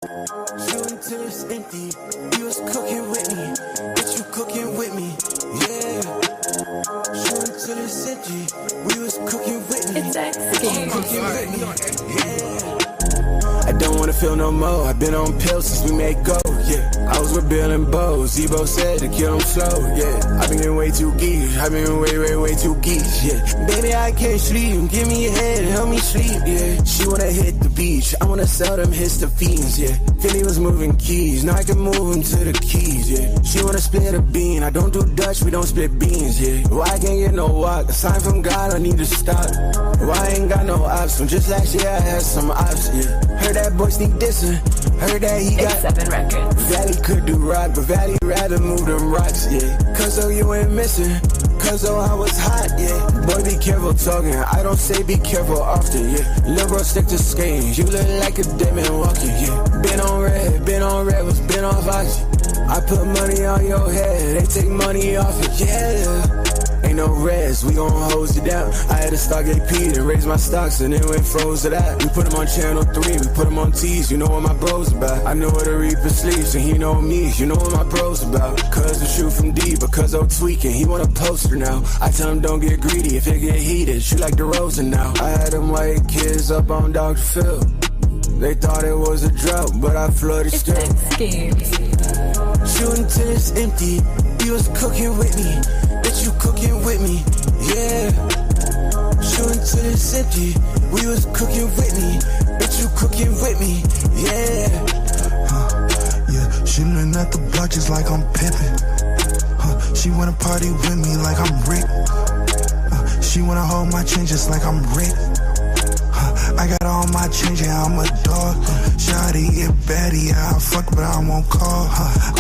Shooting till it's empty. You was cooking with me, bitch, you cooking with me, yeah. Shooting till it's empty. We was cooking with me. It's X-Game. Cooking with me, yeah. I don't wanna feel no more. I've been on pills since we made go, yeah. I was with Bill and Bo. Zebo said to kill him slow, yeah. I've been getting way too geeky. I've been way too geeky, yeah. Baby, I can't sleep. Give me a head, help me sleep, yeah. She wanna hit the beach. I wanna sell them histophenes, yeah. Philly was moving keys. Now I can move them to the keys, yeah. She wanna split a bean. I don't do Dutch, we don't split beans, yeah. Why I can't get no walk? A sign from God, I need to stop. Why I ain't got no ops? From just last year I had some ops, yeah. Heard that boy sneak dissing. Heard that he got 7 records. Valley could do rock, but Valley rather move them rocks, yeah. Cause though you ain't missing, cause though I was hot, yeah. Boy, be careful talking, I don't say be careful often, yeah. Lil' bro, stick to skating, you look like a demon walking, yeah. Been on red, was been off oxy. I put money on your head, they take money off it, yeah. Ain't no rest, we gon' hose it down. I had to stock AP to raise my stocks and then went froze to that. We put them on channel 3, we put them on T's, you know what my bros about. I know where the Reaper sleeps and he know me, you know what my bros about. Cuz the shoot from D, because I'm tweaking, he want a poster now. I tell him don't get greedy, if it get heated, shoot like DeRozan now. I had them white kids up on Dr. Phil. They thought it was a drought, but I flooded It's still. X-Game. Shooting till it's empty, you was cooking with me, bitch, you cooking with me, yeah. Shooting till it's empty, we was cooking with me, bitch, you cooking with me, yeah. Yeah, shooting at the block just like I'm pimpin'. She wanna party with me like I'm Rick. She wanna hold my chain just like I'm Rick. I got all my change and I'm a dog. Shawty, it baddie, I fuck but I won't call.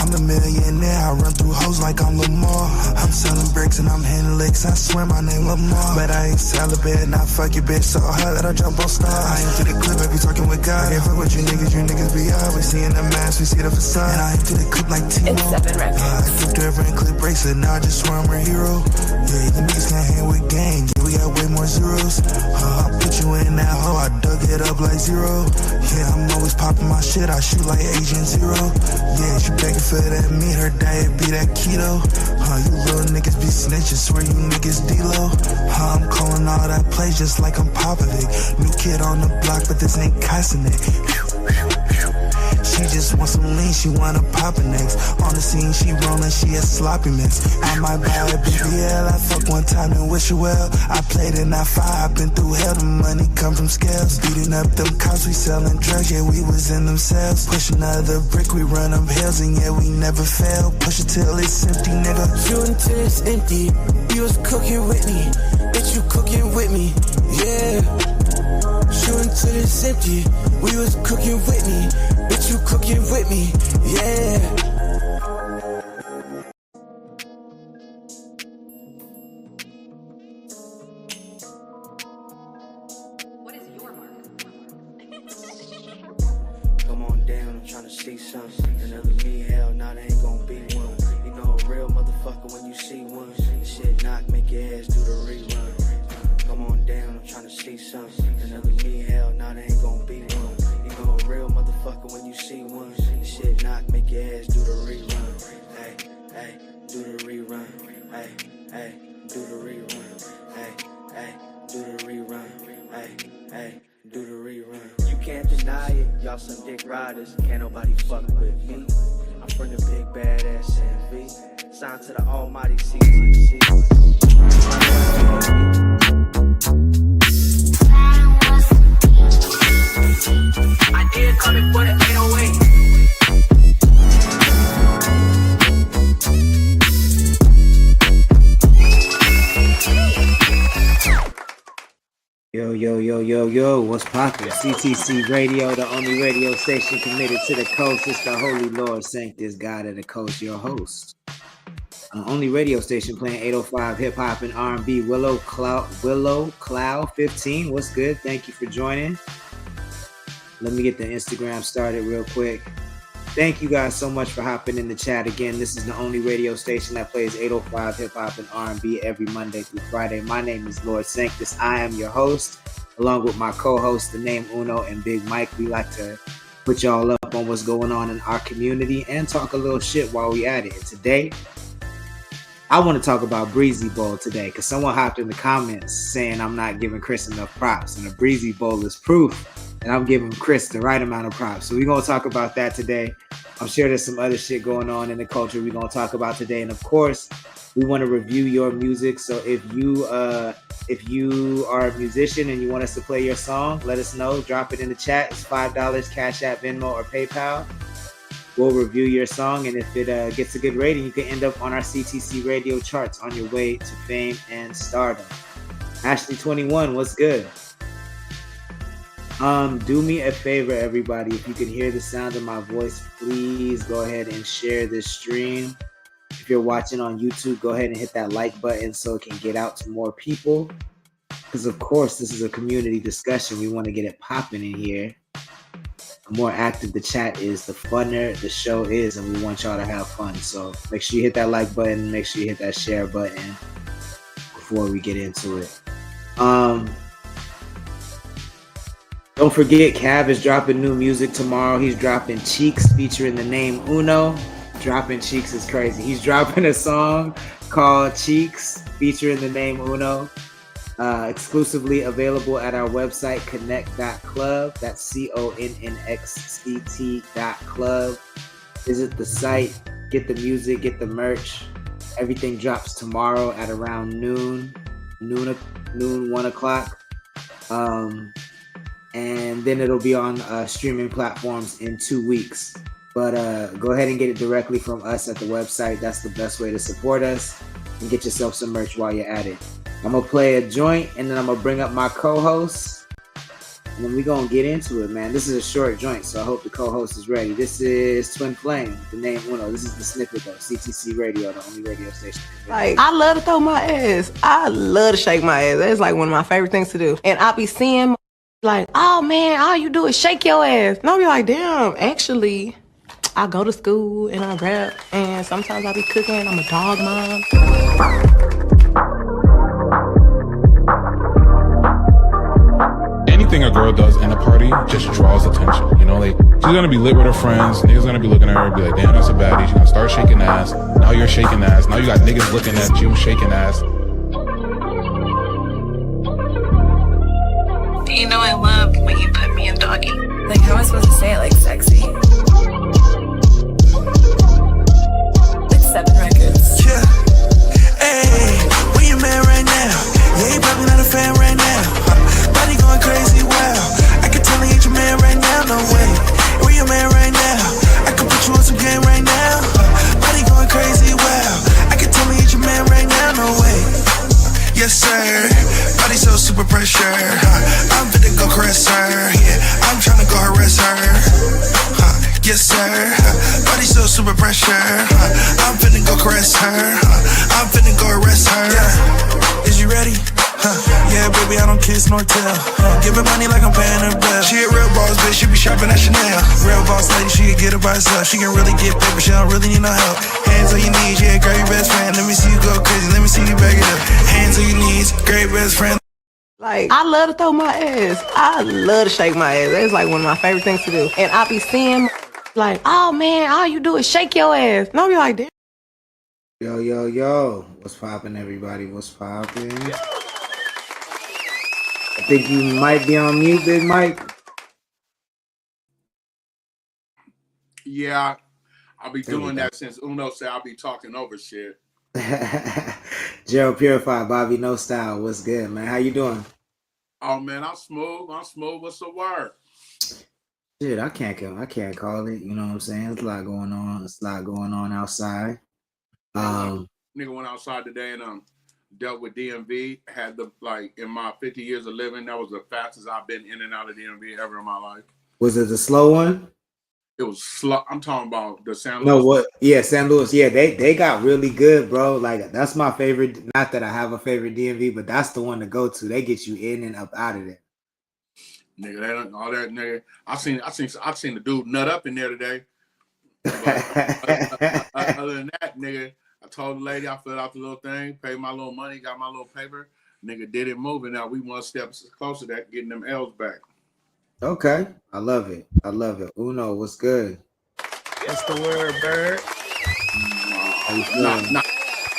I'm a millionaire, I run through hoes like I'm Lamar. I'm selling bricks and I'm hitting licks, I swear my name Lamar. But I ain't celibate, not fuck your bitch, so hard that I jump on stars. I ain't to the clip, I be talking with God. I can't fuck with you niggas be out. We seeing the mask, we see the facade. And I ain't to the clip like Timo. It's 7 records. I flipped her and clip bracelet, now I just swear I'm a hero. Yeah, you niggas can't hang with gang, yeah, we got way more zeros. I'll put you in that hole, I dug it up like zero. Yeah, I'm always popping my shit, I shoot like Agent Zero. Yeah, she begging for that meat, her diet be that keto. You little niggas be snitches, swear you niggas D-Lo. I'm calling all that play just like I'm Popovic. New kid on the block, but this ain't Kasanik. She just wants some lean, she wanna pop it next. On the scene, she rollin', she a sloppy mix. I might buy a BBL, I fuck one time and wish her well. I played in that fire, I been through hell, the money come from scales. Beating up them cops, we sellin' drugs, yeah, we was in them cells. Push another brick, we run them hills, and yeah, we never fail. Push it till it's empty, nigga. Shooting till it's empty, you was cooking with me, bitch, you cooking with me, yeah. Shooting till it's empty, we was cooking with me, bitch, you cooking with me, yeah. What is your mark? Come on down, I'm tryna see something. Another me, hell, nah, there ain't gon' be one. You know a real motherfucker when you see one. Shit knock, make your ass do the rerun. Come on down, I'm tryna see something. Another me, hell, nah, there ain't gon' be one. You know a real motherfucker when you see one. Shit knock, make your ass do the rerun. Hey, do the rerun. Hey, do the rerun. Hey, do the rerun. Hey, do the rerun. You can't deny it, y'all some dick riders. Can't nobody fuck with me. I'm from the big badass NV. Signed to the almighty CTC. I did coming for the 808. Yo, what's poppin'? CTC Radio, the only radio station committed to the coast. It's the Holy Lord Sanctus, God of the Coast, your host. Only radio station playing 805 hip hop and R&B. Willow Cloud 15. What's good? Thank you for joining. Let me get the Instagram started real quick. Thank you guys so much for hopping in the chat again. This is the only radio station that plays 805 hip hop and R&B every Monday through Friday. My name is Lord Sanctus. I am your host, along with my co-hosts, the name Uno and Big Mike. We like to put y'all up on what's going on in our community and talk a little shit while we at it. And today, I want to talk about Breezy Bowl today because someone hopped in the comments saying I'm not giving Chris enough props, and the Breezy Bowl is proof that I'm giving Chris the right amount of props. So we're going to talk about that today. I'm sure there's some other shit going on in the culture we're going to talk about today. And of course, we want to review your music. So if you are a musician and you want us to play your song, let us know. Drop it in the chat. It's $5, Cash App, Venmo, or PayPal. We'll review your song, and if it gets a good rating, you can end up on our CTC radio charts on your way to fame and stardom. Ashley21, what's good? Do me a favor, everybody. If you can hear the sound of my voice, please go ahead and share this stream. If you're watching on YouTube, go ahead and hit that like button so it can get out to more people. Because, of course, this is a community discussion. We want to get it popping in here. The more active the chat is, the funner the show is, and we want y'all to have fun. So make sure you hit that like button. Make sure you hit that share button before we get into it. Don't forget, Cav is dropping new music tomorrow. He's dropping Cheeks featuring the name Uno. Dropping Cheeks is crazy. He's dropping a song called Cheeks featuring the name Uno. Exclusively available at our website, connect.club. That's CONNXCT.club. Visit the site, get the music, get the merch. Everything drops tomorrow at around noon, 1 o'clock. And then it'll be on streaming platforms in 2 weeks. But go ahead and get it directly from us at the website. That's the best way to support us and get yourself some merch while you're at it. I'm going to play a joint, and then I'm going to bring up my co-host, and then we're going to get into it, man. This is a short joint, so I hope the co-host is ready. This is Twin Flame, the name Uno. This is the snippet, though. CTC Radio, the only radio station. Like, I love to throw my ass. I love to shake my ass. That's like one of my favorite things to do. And I be seeing, like, oh, man, all you do is shake your ass. And I'll be like, damn, actually, I go to school, and I rap, and sometimes I be cooking. I'm a dog mom. Anything a girl does in a party just draws attention. You know, like, she's gonna be lit with her friends, niggas gonna be looking at her, be like, damn, that's a baddie. She's gonna start shaking ass. Now you're shaking ass. Now you got niggas looking at you shaking ass. Do you know I love when you put me in doggy? Like, how am I supposed to say it like sexy? Like 7 records. Yeah. Hey, where you man right now? Yeah, you probably not a fan right now. Body going crazy, wow. I can tell he ain't your man right now, no way. Where you man right now? I can put you on some game right now. Body going crazy, wow. I can tell he ain't your man right now, no way. Yes, sir. Body so super pressure. I'm finna go caress her. Yeah, I'm tryna go harass her. Yes, sir. Body so super pressure. I'm finna go caress her. I'm finna go arrest her. Yeah. Is you ready? Yeah, baby, I don't kiss nor tell. Giving money like I'm paying her bill. She a real boss, bitch, she be shopping at Chanel. Real boss lady, she can get it by herself. She can really get paper, she don't really need no help. Hands on your knees, yeah, grab your best friend. Let me see you go crazy, let me see you back it up. Hands on your knees, great best friend. Like, I love to throw my ass. I love to shake my ass. That's like one of my favorite things to do. And I be seeing, like, oh, man, all you do is shake your ass. And I'll be like, damn. Yo. What's poppin', everybody? What's poppin'? I think you might be on mute, Big Mike. Yeah, I'll be doing that since Uno said I'll be talking over shit. Gerald Purified, Bobby No Style. What's good, man? How you doing? Oh man, I'm smooth. What's the word? Shit, I can't call it. You know what I'm saying? There's a lot going on. There's a lot going on outside. Nigga went outside today and dealt with DMV. Had the, like, in my 50 years of living, that was the fastest I've been in and out of DMV ever in my life. Was it the slow one? It was slow. I'm talking about the San Luis. No, what? Yeah, San Luis. Yeah, they got really good, bro. Like, that's my favorite. Not that I have a favorite DMV, but that's the one to go to. They get you in and up out of there. Nigga, all that nigga. I seen the dude nut up in there today. But, other than that, nigga, I told the lady I filled out the little thing, paid my little money, got my little paper. Nigga did it moving. Now we one step closer to that, getting them L's back. Okay. I love it. I love it. Uno, what's good? What's the word, Bird? How you feeling? Nah.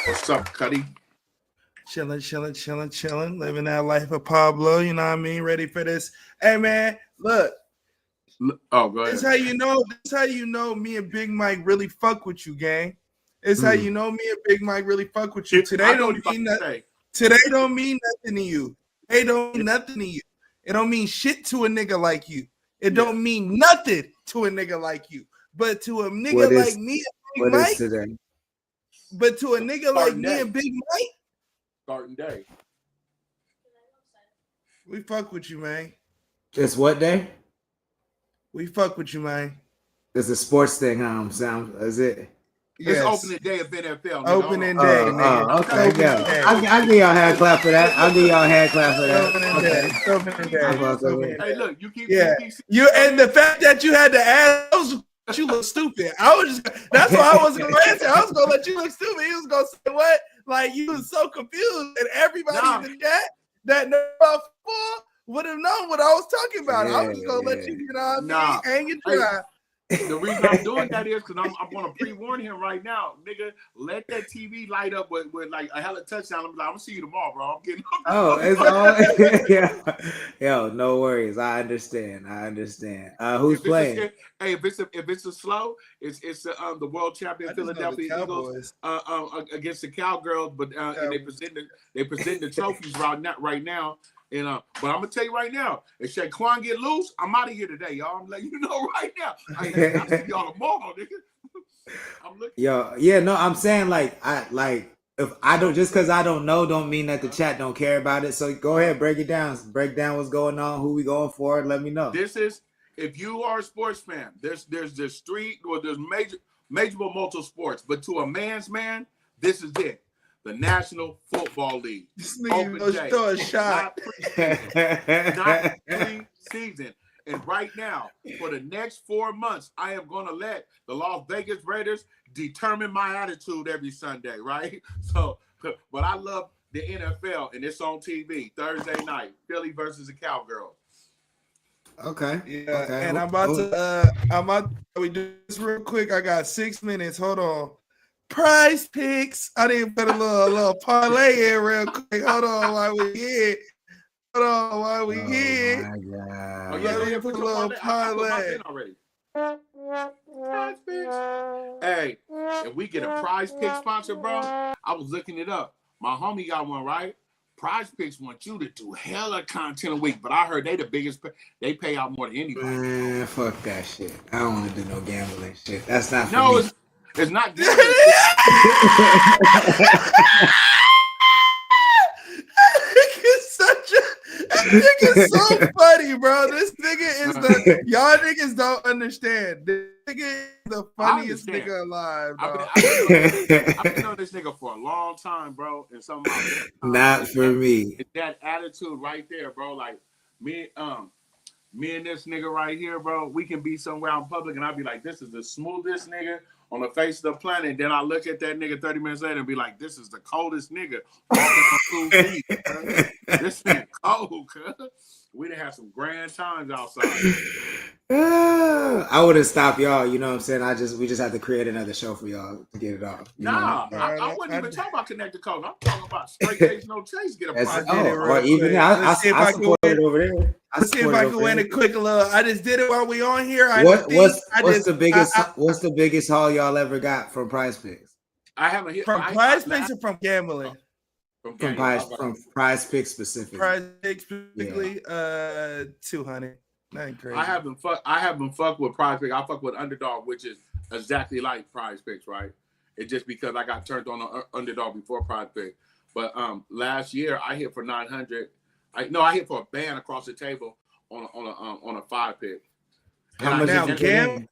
What's up, Cuddy? Chilling. Living that life of Pablo, you know what I mean? Ready for this. Hey, man, look. Oh, go ahead. This how you know me and Big Mike really fuck with you, gang. It's how you know me and Big Mike really fuck with you. Today don't mean nothing. Today don't mean nothing to you. Today don't mean nothing to you. It don't mean shit to a nigga like you. It don't mean nothing to a nigga like you. But to a nigga like me and Big Mike, today? But to a nigga like me and Big Mike, starting day. We fuck with you, man. It's what day? We fuck with you, man. It's a sports thing, huh? Sound is it? Yes. It's opening day of NFL. Nigga. Opening day, nigga. Okay, yeah. I'll give y'all a hand clap for that. Opening day. Hey, look, you keep you and the fact that you had to ask, you look stupid. That's why I wasn't gonna answer. I was gonna let you look stupid. He was gonna say what? Like you was so confused, and everybody in the chat that know about football would have known what I was talking about. I was just gonna let you, hang your dry. The reason I'm doing that is because I'm gonna pre-warn him right now, nigga. Let that TV light up with like a hella touchdown. I'm gonna see you tomorrow, bro. I'm getting. It's all. Yeah. Yo, no worries. I understand. Who's playing? If it's a slow, it's the world champion Philadelphia Eagles against the Cowgirls, but and they present the trophies right now. And but I'm gonna tell you right now, if Shaquan get loose, I'm out of here today, y'all. I'm letting you know right now. I see y'all tomorrow, nigga. I'm looking. Yo, yeah, no, I'm saying if I don't, just because I don't know, don't mean that the chat don't care about it. So go ahead, break it down. Break down what's going on, who we going for. Let me know. This is if you are a sports fan. There's the street or there's major multiple sports, but to a man's man, this is it. The National Football League. This nigga throw a shot. Not pre-season. And right now, for the next 4 months, I am going to let the Las Vegas Raiders determine my attitude every Sunday, right? So, but I love the NFL, and it's on TV Thursday night, Philly versus the Cowgirls. Okay. Yeah, okay. And I'm about to we do this real quick. I got 6 minutes. Hold on. Prize picks. I didn't put a little parlay in real quick. Hold on while we here. My God. Oh, yeah, put a little parlay. Prize picks. Hey, if we get a prize pick sponsor, bro, I was looking it up. My homie got one, right? Prize Picks want you to do hella content a week, but I heard they the biggest. They pay out more than anybody. Man, fuck that shit. I don't want to do no gambling shit. That's not for me. It's not gambling. That nigga's so funny, bro. This nigga is y'all niggas don't understand. This nigga is the funniest nigga alive, bro. I've been on this nigga for a long time, bro. And some not for me. It's that attitude right there, bro. Like me and this nigga right here, bro. We can be somewhere out in public, and I'll be like, "This is the smoothest nigga on the face of the planet." And then I look at that nigga 30 minutes later and be like, "This is the coldest nigga walking on 2 feet. This nigga cold, cuz." We done had some grand times outside. I would have stopped y'all, you know what I'm saying? We just have to create another show for y'all to get it off. I wouldn't even talk about Connect the Coast. I'm talking about straight case, no chase. Get a prize. I support it over there. Let's see if I can win a quick little. I just did it while we on here. What's the biggest haul y'all ever got from Prize Picks? I haven't hit from Prize Picks or from gambling. From Prize Picks specifically. Prize Picks specifically, 200. Nothing crazy. I haven't fucked with Prize Picks. I fuck with Underdog, which is exactly like Prize Picks, right? It's just because I got turned on the Underdog before Prize Picks. But last year I hit for 900. I hit for a band across the table on a 5-pick. How much now, Cam?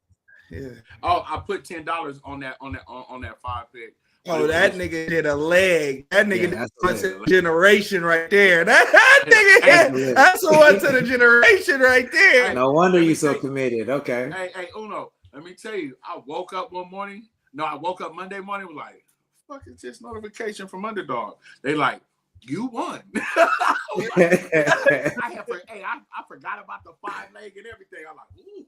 Yeah. Oh, I put $10 on that 5-pick. Oh, that nigga did a leg. That nigga did a generation right there. That nigga, that's the one to the generation right there. No wonder you so committed. Okay. Hey, Uno, let me tell you, I woke up Monday morning, was like, fuck is this notification from Underdog? They like, You won. I forgot about the 5-leg and everything. I'm like, ooh.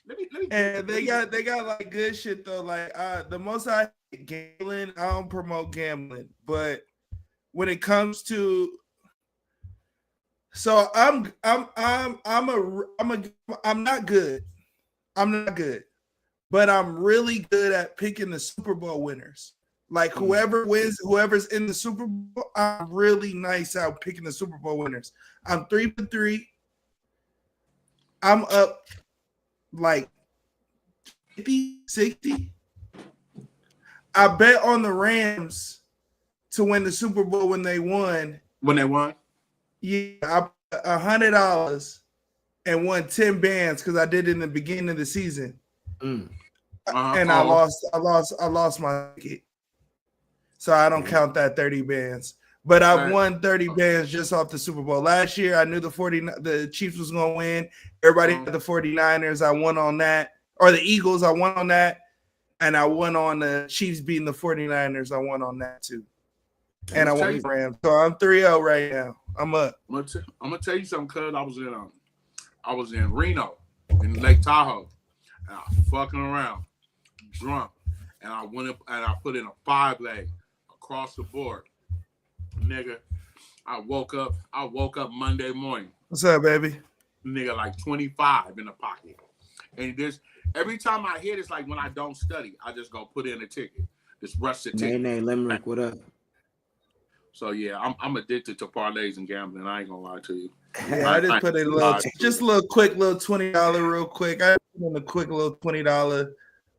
Let me. And they got like good shit though. Like the most I hate gambling, I don't promote gambling, but when it comes to, so I'm not good. I'm not good, but I'm really good at picking the Super Bowl winners. Like whoever wins, whoever's in the Super Bowl, I'm really nice at picking the Super Bowl winners. I'm 3 for 3. I'm up like 50, 60. I bet on the Rams to win the Super Bowl when they won. When they won? Yeah, I put $100 and won 10 bands because I did it in the beginning of the season. And I lost my ticket. So I don't count that 30 bands. But I've won 30 bands just off the Super Bowl. Last year, I knew the Chiefs was going to win. Everybody had the 49ers. I won on that. Or the Eagles, I won on that. And I won on the Chiefs beating the 49ers. I won on that too. And I won the Rams. So I'm 3-0 right now. I'm up. I'm gonna tell you something, cuz I was in Reno, in Lake Tahoe, and I was fucking around, drunk, and I went up and I put in a 5-leg across the board. Nigga, I woke up Monday morning. What's up, baby? Nigga, like 25 in the pocket. And this every time I hit, it's like when I don't study, I just go put in a ticket. Just rush the ticket. Nay, Limerick, what up? So yeah, I'm addicted to parlays and gambling. I ain't gonna lie to you. Yeah, I just put in a little quick $20 real quick. I put in a quick little $20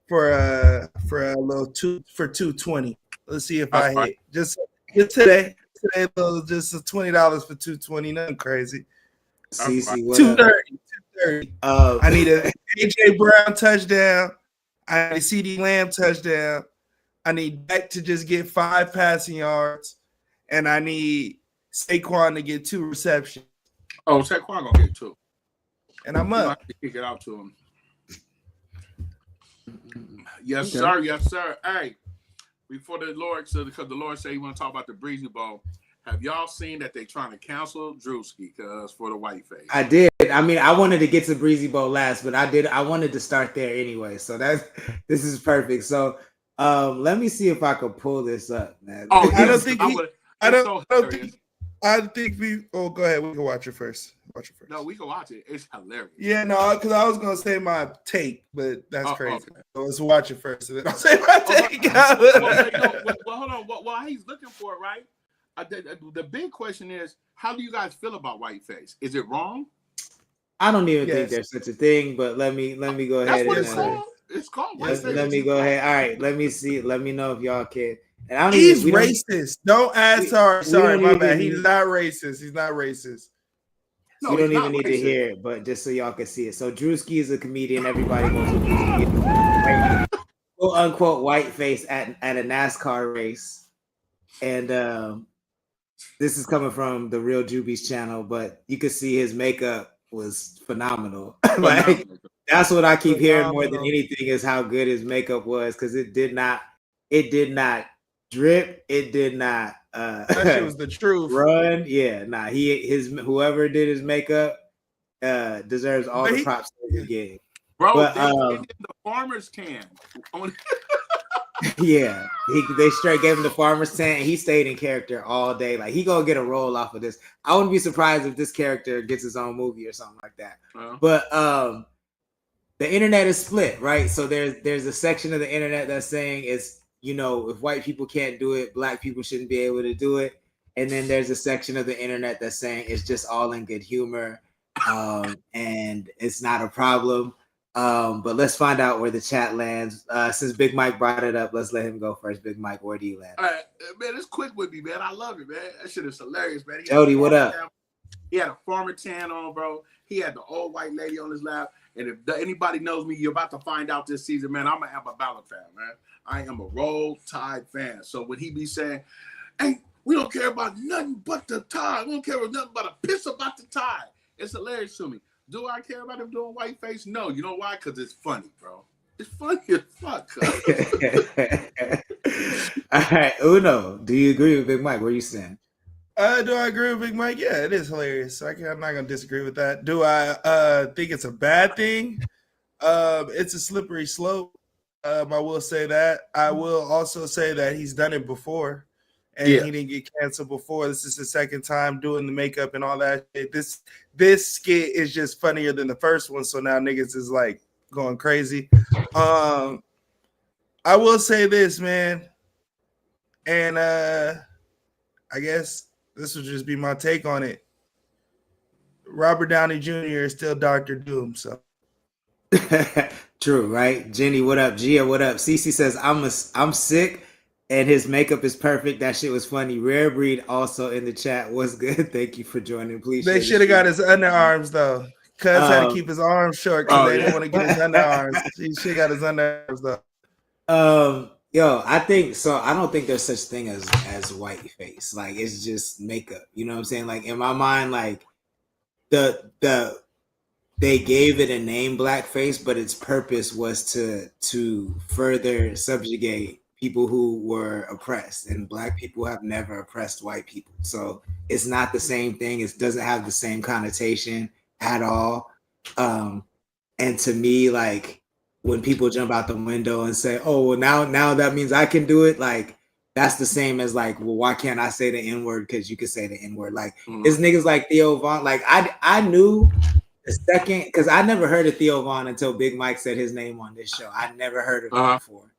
for a little 220. Let's see if I hit. Just today, just $20 for 220. Nothing crazy. CC, what 230. I need a AJ Brown touchdown. I need a CD Lamb touchdown. I need Beck to just get 5 passing yards. And I need Saquon to get 2 receptions. Oh, Saquon gonna get 2. And I'm up. I have to kick it out to him. Yes, sir. Yes, sir. Hey, before the Lord said, because the Lord said he want to talk about the Breezy Bowl, have y'all seen that they trying to cancel Drewski because for the white face? I did. I mean, I wanted to get to Breezy Bowl last, but I wanted to start there anyway. So this is perfect. So let me see if I could pull this up, man. Oh, I don't think we. Oh, go ahead. We can watch it first. No, we can watch it. It's hilarious. Yeah, no, because I was gonna say my take, but that's crazy. Okay. So let's watch it first, and then I'll say my take. Well, hold on. While he's looking for it, right? The big question is, how do you guys feel about whiteface? Is it wrong? I don't even think there's such a thing, but let me go ahead. That's what it's called. It's called whiteface. Let me go ahead. All right, let me see. Let me know if y'all can. And He's racist. Don't ask. Sorry, my bad. He's not racist. He's not racist. No, you don't even need to hear it, but just so y'all can see it. So Drewski is a comedian. Everybody knows who Drewski is. Quote unquote whiteface at a NASCAR race. And this is coming from the Real Juby's channel, but you could see his makeup was phenomenal. Like that's what I keep hearing more than anything is how good his makeup was, because it did not drip, it did not that shit was the truth. Run. Yeah, whoever did his makeup deserves all the props they get. Bro, but, the farmer's tan. Yeah, they straight gave him the farmer's tan, and he stayed in character all day. Like he gonna get a role off of this. I wouldn't be surprised if this character gets his own movie or something like that. But the internet is split, right? So there's a section of the internet that's saying it's, you know, if white people can't do it, black people shouldn't be able to do it. And then there's a section of the internet that's saying it's just all in good humor, and it's not a problem. But let's find out where the chat lands. Since Big Mike brought it up, let's let him go first. Big Mike, where do you land? All right, man, it's quick with me, man. I love it, man. That shit is hilarious, man. Jody, what up? He had a farmer tan on, bro. He had the old white lady on his lap. And if anybody knows me, you're about to find out this season, man. I'm an Alabama fan, man. I am a Roll Tide fan. So when he be saying, hey, we don't care about nothing but the Tide. We don't care about nothing but a piss about the Tide. It's hilarious to me. Do I care about him doing whiteface? No. You know why? Because it's funny, bro. It's funny as fuck. All right, Uno, do you agree with Big Mike? Where you stand? Do I agree with Big Mike? Yeah, it is hilarious. I'm not gonna disagree with that. Do I think it's a bad thing? It's a slippery slope. I will say that. I will also say that he's done it before, and he didn't get canceled before. This is the second time doing the makeup and all that shit. This skit is just funnier than the first one, so now niggas is like going crazy. I will say this, man, and I guess this would just be my take on it. Robert Downey Jr. is still Dr. Doom, so. True, right? Jenny, what up? Gia, what up? Cece says, I'm sick and his makeup is perfect. That shit was funny. Rare Breed also in the chat. What's good? Thank you for joining. Please. They should have got his underarms though. Cuz had to keep his arms short because they didn't want to get his underarms. He should have got his underarms though. Yo, I think so. I don't think there's such thing as white face. Like it's just makeup. You know what I'm saying? Like in my mind, like they gave it a name blackface, but its purpose was to further subjugate people who were oppressed, and black people have never oppressed white people. So it's not the same thing. It doesn't have the same connotation at all. And to me, like when people jump out the window and say, oh, well, now that means I can do it. Like that's the same as like, well, why can't I say the N-word? Because you can say the N-word. Like it's niggas like Theo Von. Like I knew the second, because I never heard of Theo Von until Big Mike said his name on this show. I never heard of him before.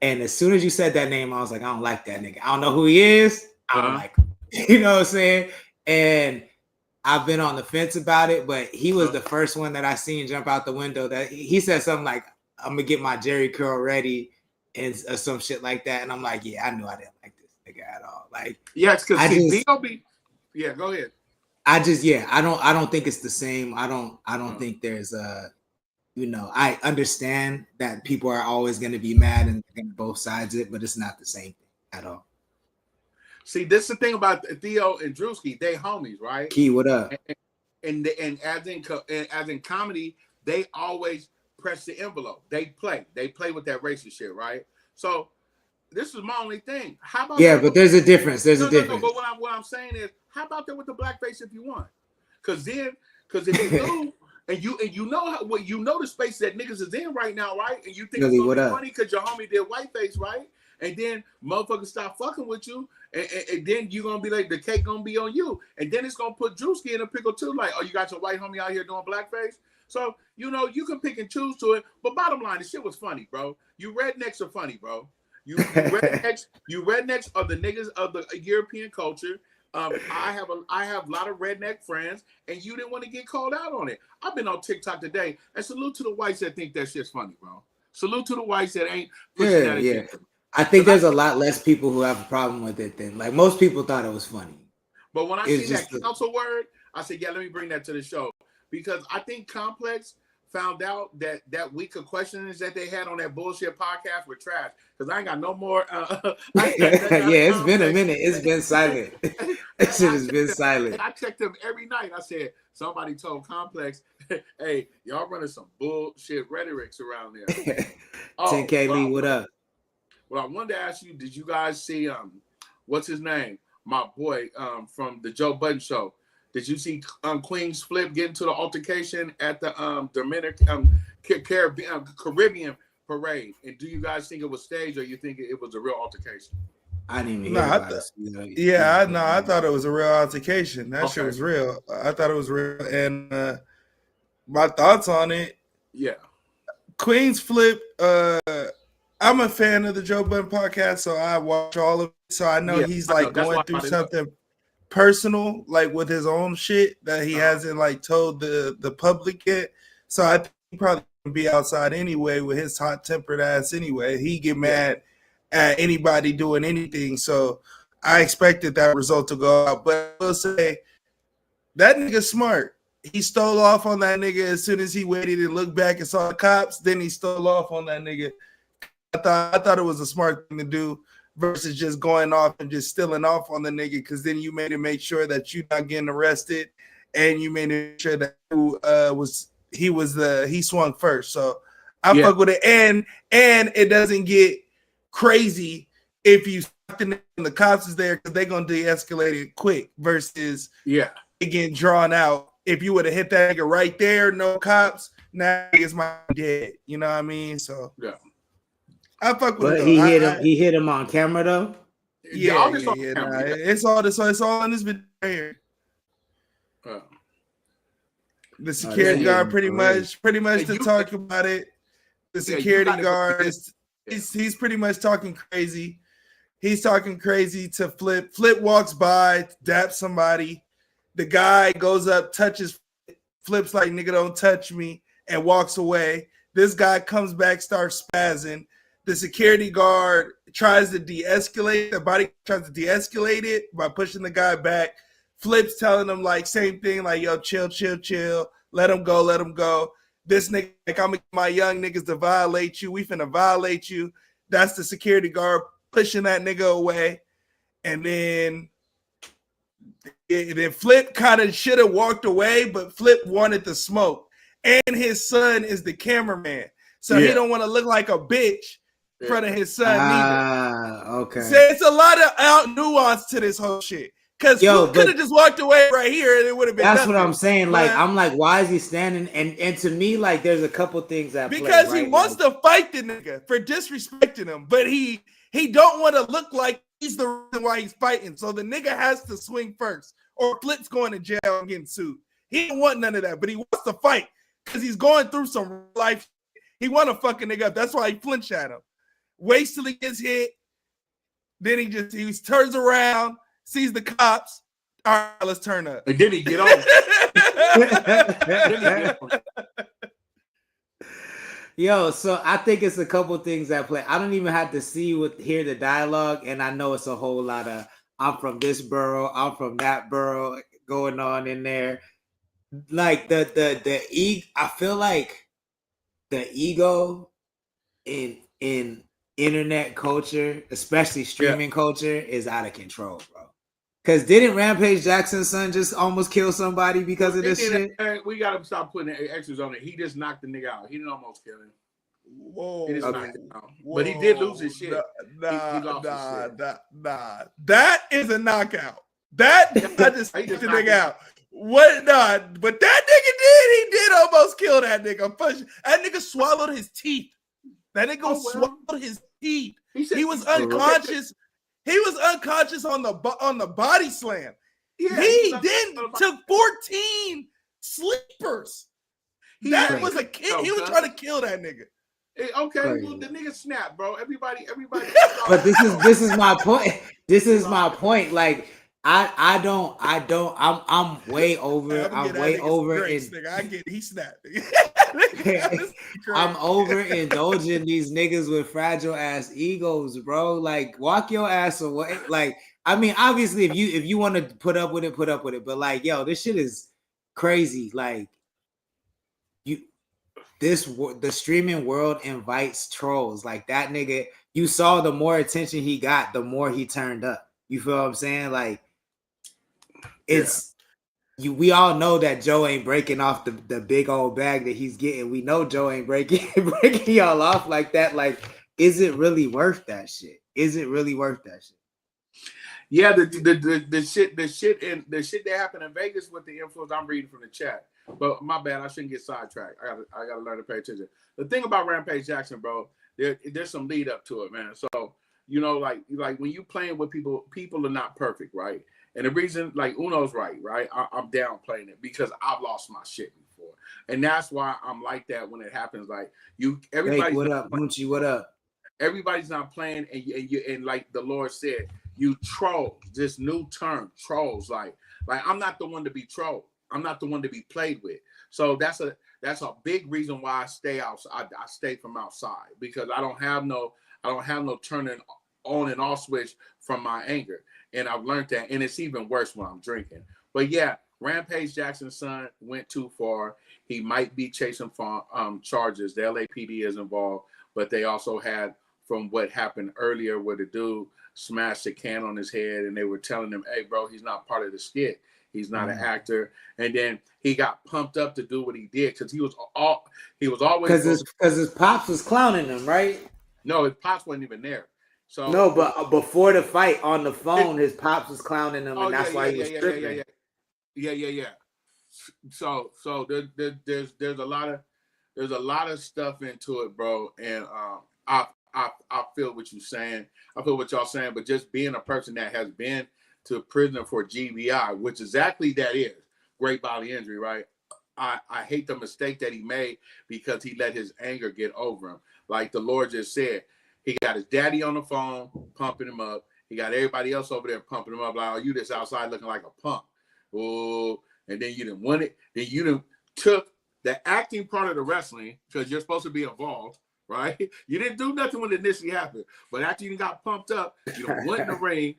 And as soon as you said that name, I was like, I don't like that nigga. I don't know who he is. I don't like him. You know what I'm saying? And I've been on the fence about it, but he was the first one that I seen jump out the window. That he said something like, I'm gonna get my Jerry curl ready and some shit like that. And I'm like, yeah, I knew I didn't like this nigga at all. Like, yes, because Theo be. Yeah, go ahead. I don't think it's the same. I don't think there's I understand that people are always going to be mad and both sides of it, but it's not the same thing at all. See, this is the thing about Theo and Drewski. They homies, right? Key, what up? And as in comedy, they always press the envelope. They play with that racist shit, right? So this is my only thing. How about but there's a difference. There's a difference. But what I'm saying is, how about that with the blackface if you want? Because if you do, and you know the space that niggas is in right now, right? And you think really, it's gonna be funny because your homie did whiteface, right? And then motherfuckers stop fucking with you, and then you gonna be like, the cake gonna be on you, and then it's gonna put Drewski in a pickle too. Like, oh, you got your white homie out here doing blackface. So you can pick and choose to it. But bottom line, the shit was funny, bro. You rednecks are funny, bro. You rednecks are the niggas of the European culture. I have a lot of redneck friends, and you didn't want to get called out on it. I've been on TikTok today, and salute to the whites that think that shit's funny, bro. Salute to the whites that ain't pushing that agenda. I think there's a lot less people who have a problem with it than like most people thought it was funny. But when I see that council word, I said, yeah, let me bring that to the show, because I think Complex found out that week of questions that they had on that bullshit podcast were trash. Because I ain't got no more. It's been a minute. It's been silent. That shit has been silent. I checked them every night. I said, somebody told Complex, hey, y'all running some bullshit rhetorics around there. 10K Lee, what up? Well, I wanted to ask you, did you guys see what's his name? My boy from the Joe Budden show. Did you see Queen's Flip get into the altercation at the Caribbean parade? And do you guys think it was staged, or you think it was a real altercation? I didn't even hear about it. I thought it was a real altercation. That shit was real. I thought it was real. And my thoughts on it. Yeah. Queen's Flip, I'm a fan of the Joe Budden podcast, so I watch all of it. So I know he's like going through something personal, like with his own shit that he hasn't like told the public yet. So I think he probably can be outside anyway with his hot-tempered ass anyway. He get mad at anybody doing anything. So I expected that result to go out. But I will say that nigga's smart. He stole off on that nigga as soon as he waited and looked back and saw the cops. Then he stole off on that nigga. I thought it was a smart thing to do versus just going off and just stealing off on the nigga, because then you made it make sure that you're not getting arrested, and you made it sure that he swung first. So I fuck with it, and it doesn't get crazy if you the cops is there because they're gonna de-escalate it quick versus it getting drawn out. If you would have hit that nigga right there, no cops, now niggas might be dead. You know what I mean? So I fuck with but it. He hit him on camera though. Yeah. It's all this. So it's all in this video here. The security guard pretty much to talk about it. The security guard he's pretty much talking crazy. He's talking crazy to Flip. Flip walks by, daps somebody. The guy goes up, touches Flip's like, nigga, don't touch me, and walks away. This guy comes back, starts spazzing. The security guard tries to de-escalate. The body tries to de-escalate it by pushing the guy back. Flip's telling him like same thing, like, yo, chill. Let him go. This nigga, like, I'm gonna get my young niggas to violate you. We finna violate you. That's the security guard pushing that nigga away. And then Flip kind of should have walked away, but Flip wanted the smoke. And his son is the cameraman. So he don't want to look like a bitch in front of his son either. Okay. So it's a lot of nuance to this whole shit. Because Flip could have just walked away right here and it would have been That's nothing. what I'm saying. Like, I'm like, why is he standing? And to me, like, there's a couple things that because he wants to fight the nigga for disrespecting him, but he don't want to look like he's the reason why he's fighting. So the nigga has to swing first, or Flip's going to jail and getting sued. He don't want none of that, but he wants to fight because he's going through some life. He want to fuck a nigga up. That's why he flinched at him. Waits till he gets hit. Then he turns around, sees the cops. All right, let's turn up. And then he get on. Yo, so I think it's a couple things at play. I don't even have to hear the dialogue, and I know it's a whole lot of I'm from this borough, I'm from that borough going on in there. Like I feel like the ego in internet culture, especially streaming culture, is out of control, bro. Because didn't Rampage Jackson's son just almost kill somebody because of this shit? We got to stop putting extras on it. He just knocked the nigga out. He didn't almost kill him. Whoa. He just knocked him out. But he did lose his shit. Nah. That is a knockout. I just knocked the nigga out. What? Nah. But that nigga did. He did almost kill that nigga. That nigga swallowed his teeth. That nigga swallowed his teeth. He was unconscious. He was unconscious on the body slam. Yeah, he then took 14 sleepers. That was a kid. He was trying to kill that nigga. Well, the nigga snapped, bro. Everybody. But this is my point. This is my point. Like, I'm way over. I'm way over. He snapped. I'm overindulging these niggas with fragile ass egos, bro. Like, walk your ass away. Like, I mean, obviously, if you want to put up with it, put up with it. But like, yo, this shit is crazy. Like, the streaming world invites trolls. Like, that nigga, you saw the more attention he got, the more he turned up. You feel what I'm saying? Like, we all know that Joe ain't breaking off the big old bag that he's getting. We know Joe ain't breaking y'all off like that. Like, is it really worth that shit? Is it really worth that shit? Yeah, the shit that happened in Vegas with the influence. I'm reading from the chat, but my bad. I shouldn't get sidetracked. I gotta learn to pay attention. The thing about Rampage Jackson, bro, there's some lead up to it, man. So like when you playing with people are not perfect, right? And the reason, like, Uno's right? I'm downplaying it because I've lost my shit before. And that's why I'm like that when it happens. Like, everybody. Hey, what up, Moochie? What up? Everybody's not playing, and like the Lord said, you trolls. This new term, trolls. Like I'm not the one to be trolled. I'm not the one to be played with. So that's a big reason why I stay outside. I stay from outside because I don't have no turning on and off switch from my anger. And I've learned that, and it's even worse when I'm drinking. But yeah, Rampage Jackson's son went too far. He might be chasing charges. The LAPD is involved, but they also had, from what happened earlier, where the dude smashed a can on his head, and they were telling him, "Hey, bro, he's not part of the skit. He's not an actor." And then he got pumped up to do what he did because he was always because his pops was clowning him, right? No, his pops wasn't even there. So no, but before the fight on the phone, his pops was clowning him, and that's why he was tripping. Yeah. So there's a lot of stuff into it, bro. And I feel what you're saying. I feel what y'all saying. But just being a person that has been to prison for GBI, which exactly that is, great bodily injury, right? I hate the mistake that he made because he let his anger get over him. Like the Lord just said, he got his daddy on the phone pumping him up. He got everybody else over there pumping him up. Like, oh, you just outside looking like a punk. Oh, and then you didn't win it. Then you didn't took the acting part of the wrestling because you're supposed to be involved, right? You didn't do nothing when it initially happened. But after you got pumped up, you went in the ring,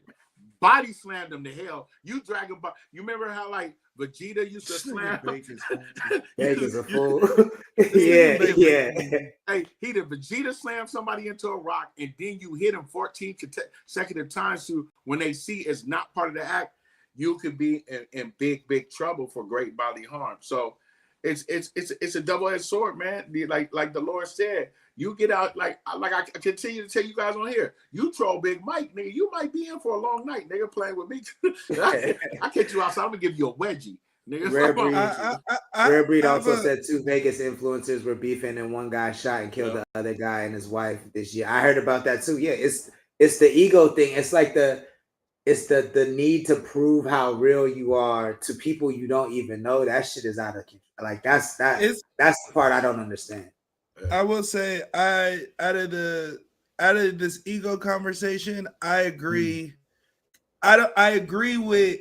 body slammed him to hell. You drag him by. You remember how like Vegeta used to slam Vegas a fool. Yeah. Hey, he did Vegeta slam somebody into a rock, and then you hit him 14 consecutive times. To when they see it's not part of the act, you could be in big trouble for great bodily harm. So it's a double-edged sword, man. Like the Lord said, you get out like I continue to tell you guys on here. You troll Big Mike, nigga. You might be in for a long night, nigga, playing with me. I catch you outside. I'm gonna give you a wedgie, nigga. Rare Breed also said 2 Vegas influencers were beefing, and one guy shot and killed the other guy and his wife this year. I heard about that too. Yeah, it's the ego thing. It's like the need to prove how real you are to people you don't even know. That shit is out of control. Like that's the part I don't understand. I will say, out of this ego conversation, I agree. I agree with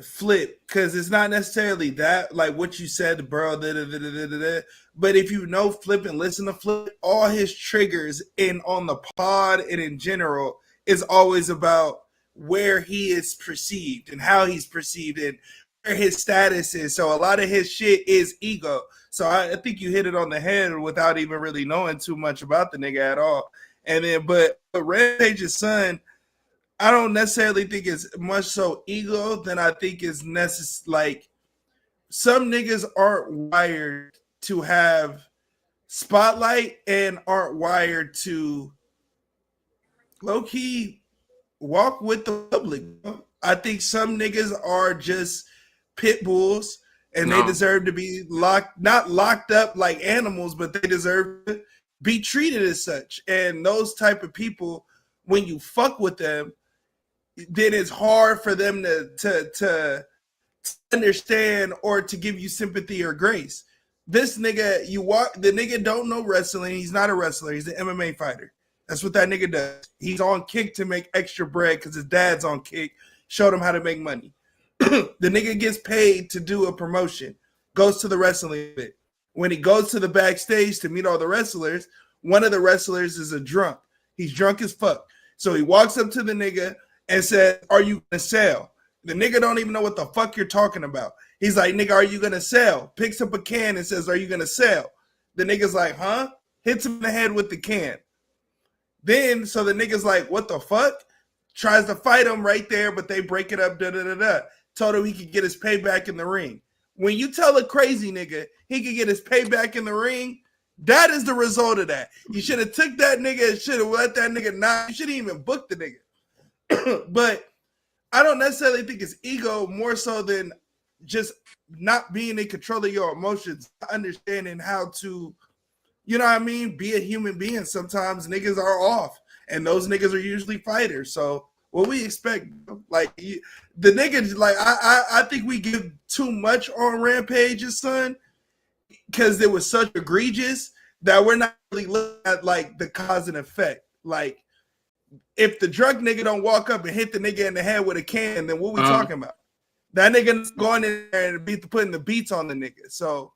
Flip because it's not necessarily that like what you said, bro. But if you know Flip and listen to Flip, all his triggers on the pod and in general is always about where he is perceived and how he's perceived and where his status is. So a lot of his shit is ego. So I think you hit it on the head without even really knowing too much about the nigga at all. And then, but Rampage's son, I don't necessarily think it's much so ego than I think it's necessary. Like some niggas aren't wired to have spotlight and aren't wired to low key walk with the public. I think some niggas are just pit bulls and they deserve to be not locked up like animals, but they deserve to be treated as such. And those type of people, when you fuck with them, then it's hard for them to understand or to give you sympathy or grace. This nigga, the nigga don't know wrestling. He's not a wrestler. He's an MMA fighter. That's what that nigga does. He's on Kick to make extra bread because his dad's on Kick. Showed him how to make money. The nigga gets paid to do a promotion. Goes to the wrestling bit. When he goes to the backstage to meet all the wrestlers, one of the wrestlers is a drunk. He's drunk as fuck. So he walks up to the nigga and says, "Are you gonna sell?" The nigga don't even know what the fuck you're talking about. He's like, "Nigga, are you gonna sell?" Picks up a can and says, "Are you gonna sell?" The nigga's like, "Huh?" Hits him in the head with the can. Then, so the nigga's like, "What the fuck?" Tries to fight him right there, but they break it up, Told him he could get his payback in the ring. When you tell a crazy nigga he could get his payback in the ring, that is the result of that. You should have took that nigga and should have let that nigga not. You shouldn't even book the nigga. But I don't necessarily think it's ego more so than just not being in control of your emotions, understanding how to, you know what I mean, be a human being. Sometimes niggas are off, and those niggas are usually fighters. So what we expect, like the niggas, like I think we give too much on Rampage's son because it was such egregious that we're not really looking at like the cause and effect. Like if the drunk nigga don't walk up and hit the nigga in the head with a can, then what we talking about? That nigga going in there and putting the beats on the nigga. So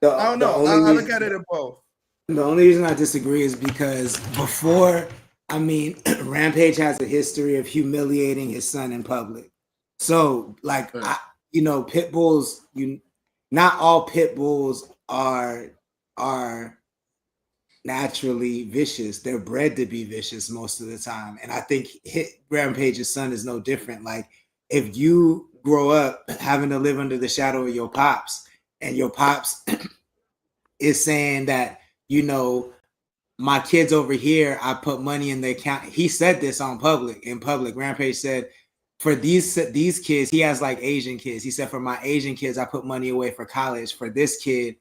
I don't know. I look at it at both. The only reason I disagree is because before, I mean, Rampage has a history of humiliating his son in public. So, like, pit bulls. Not all pit bulls are naturally vicious. They're bred to be vicious most of the time, and I think Rampage's son is no different. Like, if you grow up having to live under the shadow of your pops, and your pops is saying that, my kids over here, I put money in the account. He said this in public. Rampage said, for these kids, he has like Asian kids. He said, for my Asian kids, I put money away for college. For this kid,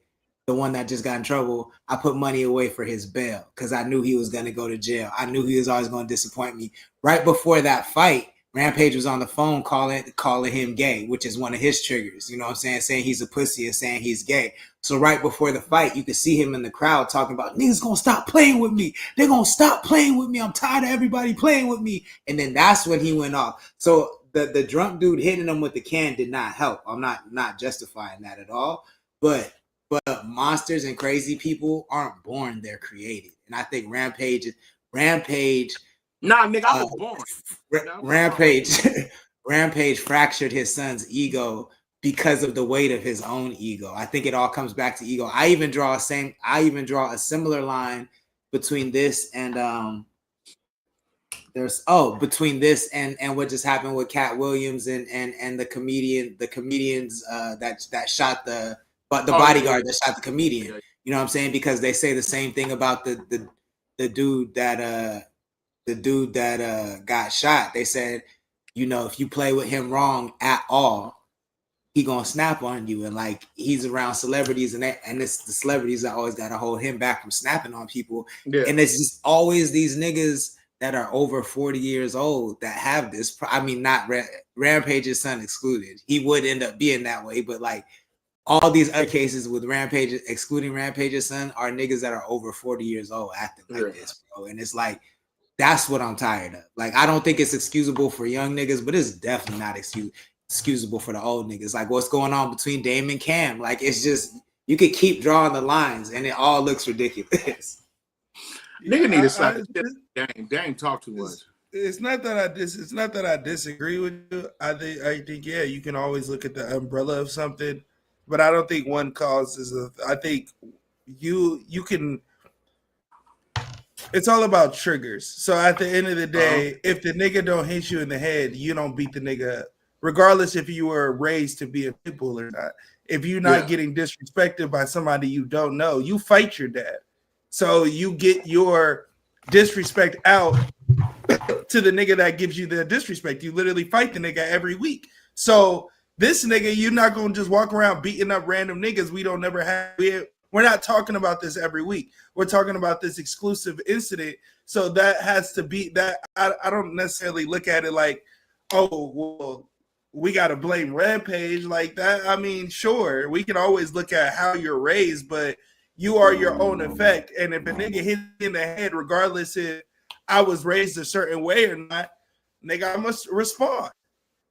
the one that just got in trouble, I put money away for his bail because I knew he was going to go to jail. I knew he was always going to disappoint me. Right before that fight, Rampage was on the phone calling him gay, which is one of his triggers. You know what I'm saying? Saying he's a pussy and saying he's gay. So right before the fight, you could see him in the crowd talking about, niggas gonna stop playing with me. They're gonna stop playing with me. I'm tired of everybody playing with me. And then that's when he went off. So the drunk dude hitting him with the can did not help. I'm not justifying that at all. But monsters and crazy people aren't born, they're created. And I think Rampage. Nah, nigga, I was born. Rampage fractured his son's ego because of the weight of his own ego. I think it all comes back to ego. I even draw a similar line between this and between this and what just happened with Cat Williams and the comedians that shot the bodyguard that shot the comedian. You know what I'm saying? Because they say the same thing about the dude that got shot. They said, you know, if you play with him wrong at all, he gonna snap on you. And like, he's around celebrities and it's the celebrities that always gotta hold him back from snapping on people. Yeah. And it's just always these niggas that are over 40 years old that have this. I mean, not Rampage's son excluded. He would end up being that way, but like all these other cases with Rampage, excluding Rampage's son, are niggas that are over 40 years old acting like this, bro. And it's like, that's what I'm tired of. Like, I don't think it's excusable for young niggas, but it's definitely not excusable for the old niggas. Like, what's going on between Dame and Cam? Like, it's just, you could keep drawing the lines and it all looks ridiculous. Nigga need to slap Dame talk too much. It's not that I disagree with you. I think yeah, you can always look at the umbrella of something, but I don't think one cause is I think you can. It's all about triggers. So at the end of the day, if the nigga don't hit you in the head, you don't beat the nigga up. Regardless if you were raised to be a pit bull or not. If you're not getting disrespected by somebody you don't know, you fight your dad. So you get your disrespect out to the nigga that gives you the disrespect. You literally fight the nigga every week. So this nigga, you're not going to just walk around beating up random niggas we don't never have. We're not talking about this every week. We're talking about this exclusive incident. So that has to be that. I don't necessarily look at it like, oh, well, we got to blame Rampage like that. I mean, sure, we can always look at how you're raised, but you are your own effect. And if a nigga hit me in the head, regardless if I was raised a certain way or not, nigga, I must respond.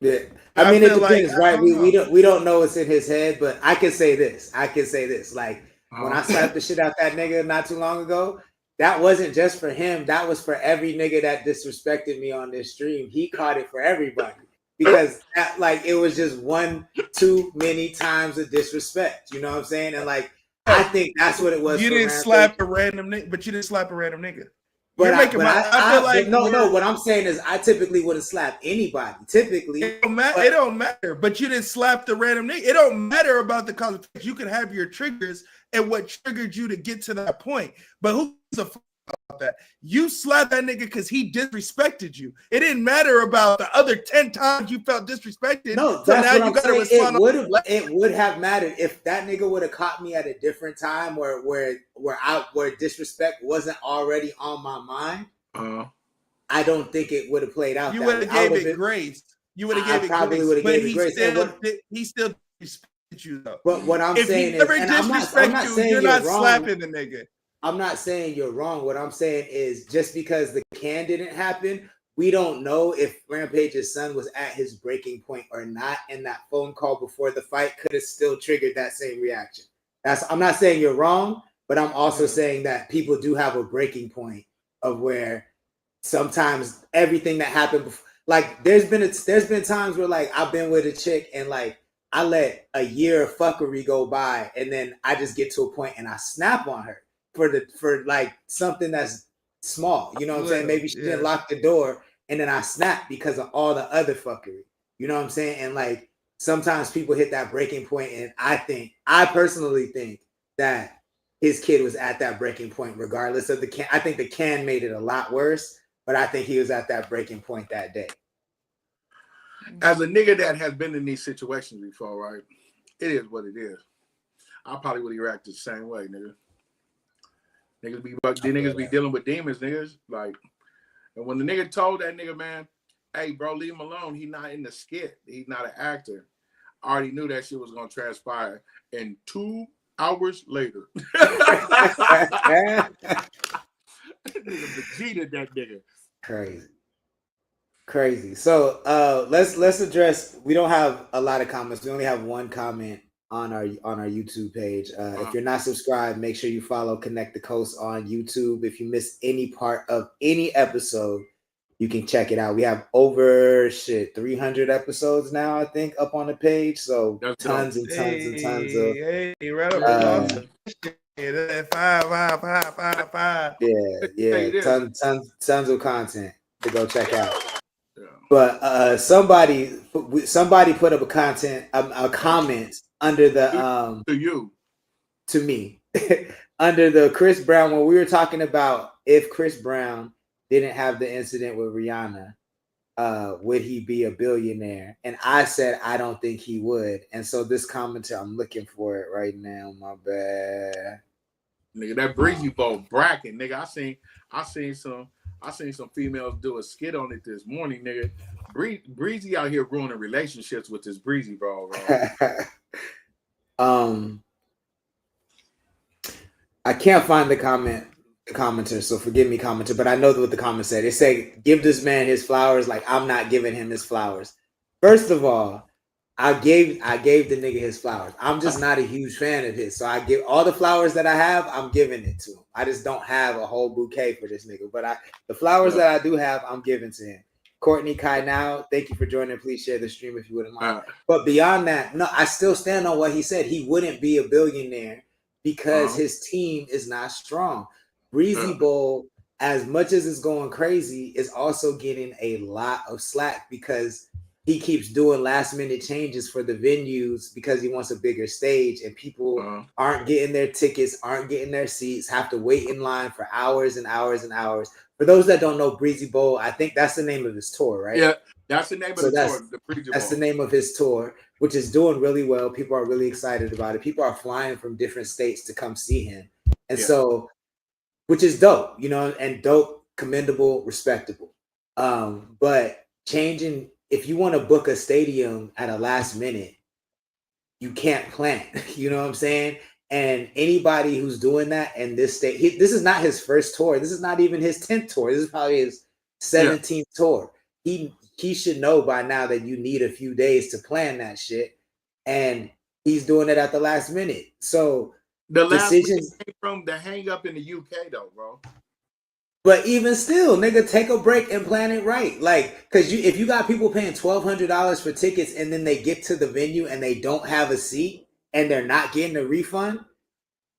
Yeah, I mean, it depends, right? We don't know what's in his head, but I can say this. Like, when I slapped the shit out that nigga not too long ago, that wasn't just for him. That was for every nigga that disrespected me on this stream. He caught it for everybody because it was just one too many times of disrespect. You know what I'm saying? And like, I think that's what it was. You didn't slap a random nigga, but you didn't slap a random nigga. But I feel like no. What I'm saying is, I typically wouldn't slap anybody. Typically, it don't matter. But you didn't slap the random nigga. It don't matter about the cause. You can have your triggers and what triggered you to get to that point. But who's a fuck about that? You slapped that nigga because he disrespected you. It didn't matter about the other 10 times you felt disrespected. No, that's now what I'm saying. It would have mattered if that nigga would have caught me at a different time where disrespect wasn't already on my mind. I don't think it would have played out. You would have gave it grace. You would have gave it grace. But he still disrespected you though. But what I'm saying is, I'm not saying you're not slapping the nigga. I'm not saying you're wrong. What I'm saying is, just because the can didn't happen, we don't know if Rampage's son was at his breaking point or not, and that phone call before the fight could have still triggered that same reaction. I'm not saying you're wrong, but I'm also saying that people do have a breaking point of where sometimes everything that happened before, like there's been times where like I've been with a chick and like I let a year of fuckery go by, and then I just get to a point and I snap on her for like something that's small. You know what I'm saying? Maybe she didn't lock the door, and then I snap because of all the other fuckery. You know what I'm saying? And like sometimes people hit that breaking point, and I personally think that his kid was at that breaking point, regardless of the can. I think the can made it a lot worse, but I think he was at that breaking point that day. As a nigga that has been in these situations before, right? It is what it is. I probably would have reacted the same way, nigga. Niggas be dealing with demons, niggas. Like, and when the nigga told that nigga, man, hey, bro, leave him alone. He not in the skit. He's not an actor. I already knew that shit was gonna transpire. And 2 hours later, nigga Vegeta that nigga. Crazy. So let's address. We don't have a lot of comments. We only have one comment on our YouTube page. If you're not subscribed, make sure you follow Connect the Coast on YouTube. If you miss any part of any episode, you can check it out. We have over 300 episodes now, I think, up on the page. So That's tons and tons and tons of right up five. Yeah, tons of content to go check out. But somebody put up a comment under the to me under the Chris Brown, when we were talking about if Chris Brown didn't have the incident with Rihanna, would he be a billionaire? And I said I don't think he would. And so this commenter, I'm looking for it right now. My bad. Nigga, that Breezy Bowl bracket, nigga. I seen some females do a skit on it this morning, nigga. Breezy out here ruining relationships with this Breezy Bowl, bro. I can't find the commenter, so forgive me, commenter, but I know what the comment said. It said, give this man his flowers. Like, I'm not giving him his flowers. First of all, I gave the nigga his flowers. I'm just not a huge fan of his. So I give all the flowers that I have, I'm giving it to him. I just don't have a whole bouquet for this nigga. But the flowers that I do have, I'm giving to him. Courtney Kai now, thank you for joining. Please share the stream if you wouldn't mind. But beyond that, no, I still stand on what he said. He wouldn't be a billionaire because his team is not strong. Breezy Bowl, as much as it's going crazy, is also getting a lot of slack because he keeps doing last minute changes for the venues because he wants a bigger stage, and people aren't getting their tickets, aren't getting their seats, have to wait in line for hours and hours and hours. For those that don't know, Breezy Bowl, I think that's the name of his tour, right? Yeah, that's the name of the tour. The Breezy Bowl. That's the name of his tour, which is doing really well. People are really excited about it. People are flying from different states to come see him. And so, which is dope, and dope, commendable, respectable. But changing, if you want to book a stadium at a last minute, you can't plan. You know what I'm saying? And anybody who's doing that in this state, this is not his first tour. This is not even his 10th tour. This is probably his 17th tour. He should know by now that you need a few days to plan that shit. And he's doing it at the last minute. So the last decisions came from the hang up in the UK though, bro. But even still, nigga, take a break and plan it right. Like, because if you got people paying $1,200 for tickets and then they get to the venue and they don't have a seat and they're not getting a refund,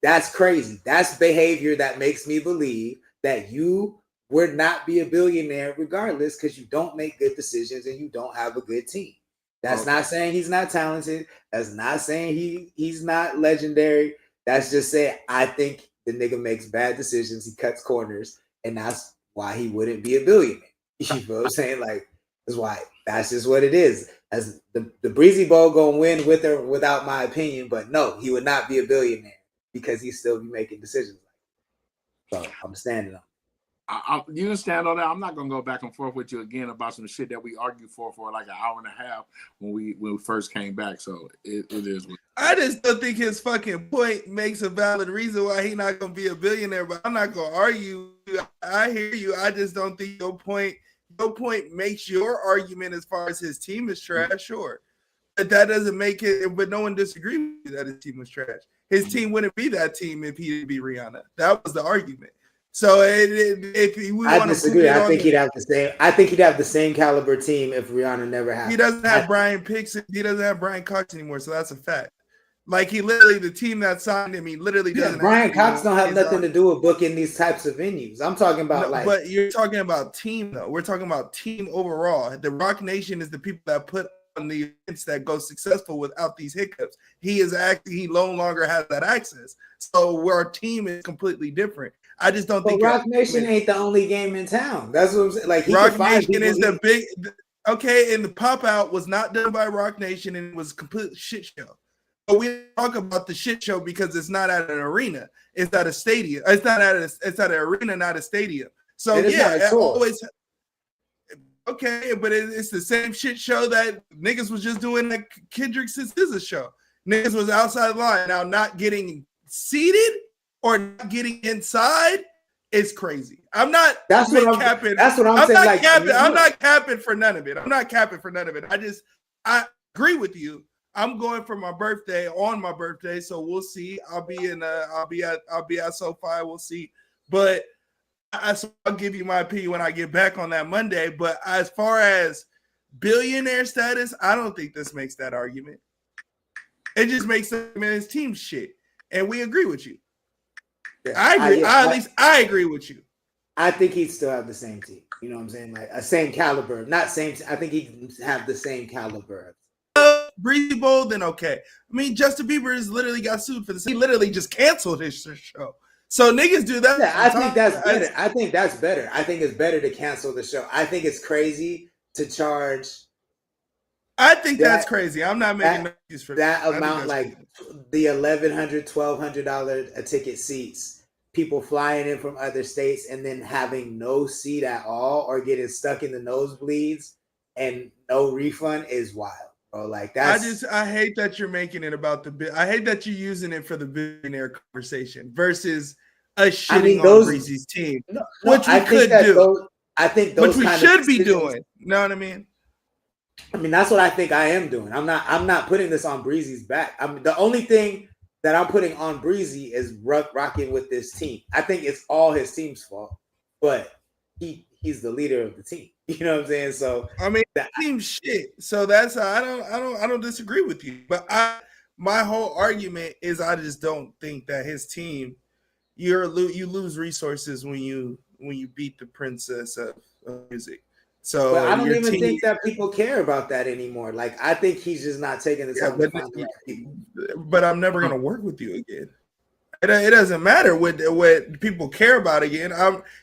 that's crazy. That's behavior that makes me believe that you would not be a billionaire regardless because you don't make good decisions and you don't have a good team. That's not saying he's not talented. That's not saying he's not legendary. That's just saying I think the nigga makes bad decisions. He cuts corners. And that's why he wouldn't be a billionaire. You know what I'm saying? Like, that's why. That's just what it is. As the Breezy Bowl gonna win with or without my opinion, but no, he would not be a billionaire because he'd still be making decisions. So I'm standing on. You can stand on that. I'm not gonna go back and forth with you again about some shit that we argued for like an hour and a half when we first came back. So it is. I just don't think his fucking point makes a valid reason why he's not gonna be a billionaire. But I'm not gonna argue. I hear you. I just don't think your point makes your argument as far as his team is trash. Sure, but that doesn't make it. But no one disagrees with you that his team was trash. His team wouldn't be that team if he didn't be Rihanna. That was the argument. So if we I disagree. I think he'd have the same. I think he'd have the same caliber team if Rihanna never happened. He doesn't have Brian Picks. He doesn't have Brian Cox anymore. So that's a fact. Like he literally, the team that signed him, he literally doesn't. Brian Cox don't have nothing to do with booking these types of venues. I'm talking about but you're talking about team though. We're talking about team overall. The Rock Nation is the people that put on the events that go successful without these hiccups. He no longer has that access. So where our team is completely different. I just don't think Rock Nation ain't the only game in town. That's what I'm saying. Like, Rock Nation is the big. Okay, and the pop out was not done by Rock Nation, and it was a complete shit show. But we talk about the shit show because it's not at an arena; it's at a stadium. It's at an arena, not a stadium. So yeah, it always. Okay, but it's the same shit show that niggas was just doing at Kendrick's SZA show. Niggas was outside the line. Now, not getting seated or not getting inside is crazy. I'm not. That's what I'm capping. That's what I'm saying. Not like, capping. I'm not capping for none of it. I agree with you. I'm going for my birthday on my birthday, so we'll see. I'll be at SoFi. We'll see, but. I'll give you my opinion when I get back on that Monday. But as far as billionaire status, I don't think this makes that argument. It just makes him and his team shit. And we agree with you. Yeah, I agree. I agree with you. I think he'd still have the same team. You know what I'm saying? Like a same caliber. Not same. I think he'd have the same caliber. Breezy Bowl, then okay. I mean, Justin Bieber has literally got sued for this. He literally just canceled his show. So niggas do that. Yeah, I think that's better. I think that's better. I think it's better to cancel the show. I think it's crazy to charge. I think that's crazy. I'm not making no excuse for that amount, like the $1,100, $1,200 a ticket seats, people flying in from other states and then having no seat at all or getting stuck in the nosebleeds and no refund is wild. Bro, like that's I hate that you're making it about the bit. I hate that you're using it for the billionaire conversation versus us shitting on Breezy's team, which we could do. I think those which we should be doing. You know what I mean? I mean, that's what I think I am doing. I'm not putting this on Breezy's back. The only thing that I'm putting on Breezy is rocking with this team. I think it's all his team's fault, but he's the leader of the team. You know what I'm saying? So I mean, team shit. So that's I don't disagree with you. But my whole argument is I just don't think that his team you lose resources when you beat the princess of music. So but I don't even think that people care about that anymore. Like I think he's just not taking the time to find the right people. But I'm never gonna work with you again. It doesn't matter what people care about again.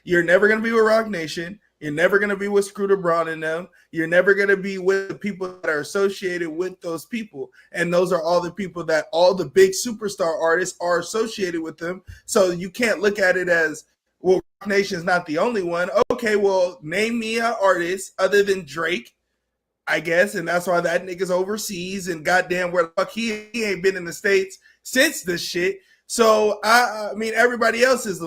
You're never gonna be with Rock Nation. You're never going to be with Scooter Braun and them. You're never going to be with the people that are associated with those people. And those are all the people that all the big superstar artists are associated with them. So you can't look at it as, well, Rock Nation is not the only one. Okay, well, name me an artist other than Drake, I guess. And that's why that nigga's overseas. And goddamn, where the fuck he ain't been in the States since this shit. So, I mean, everybody else is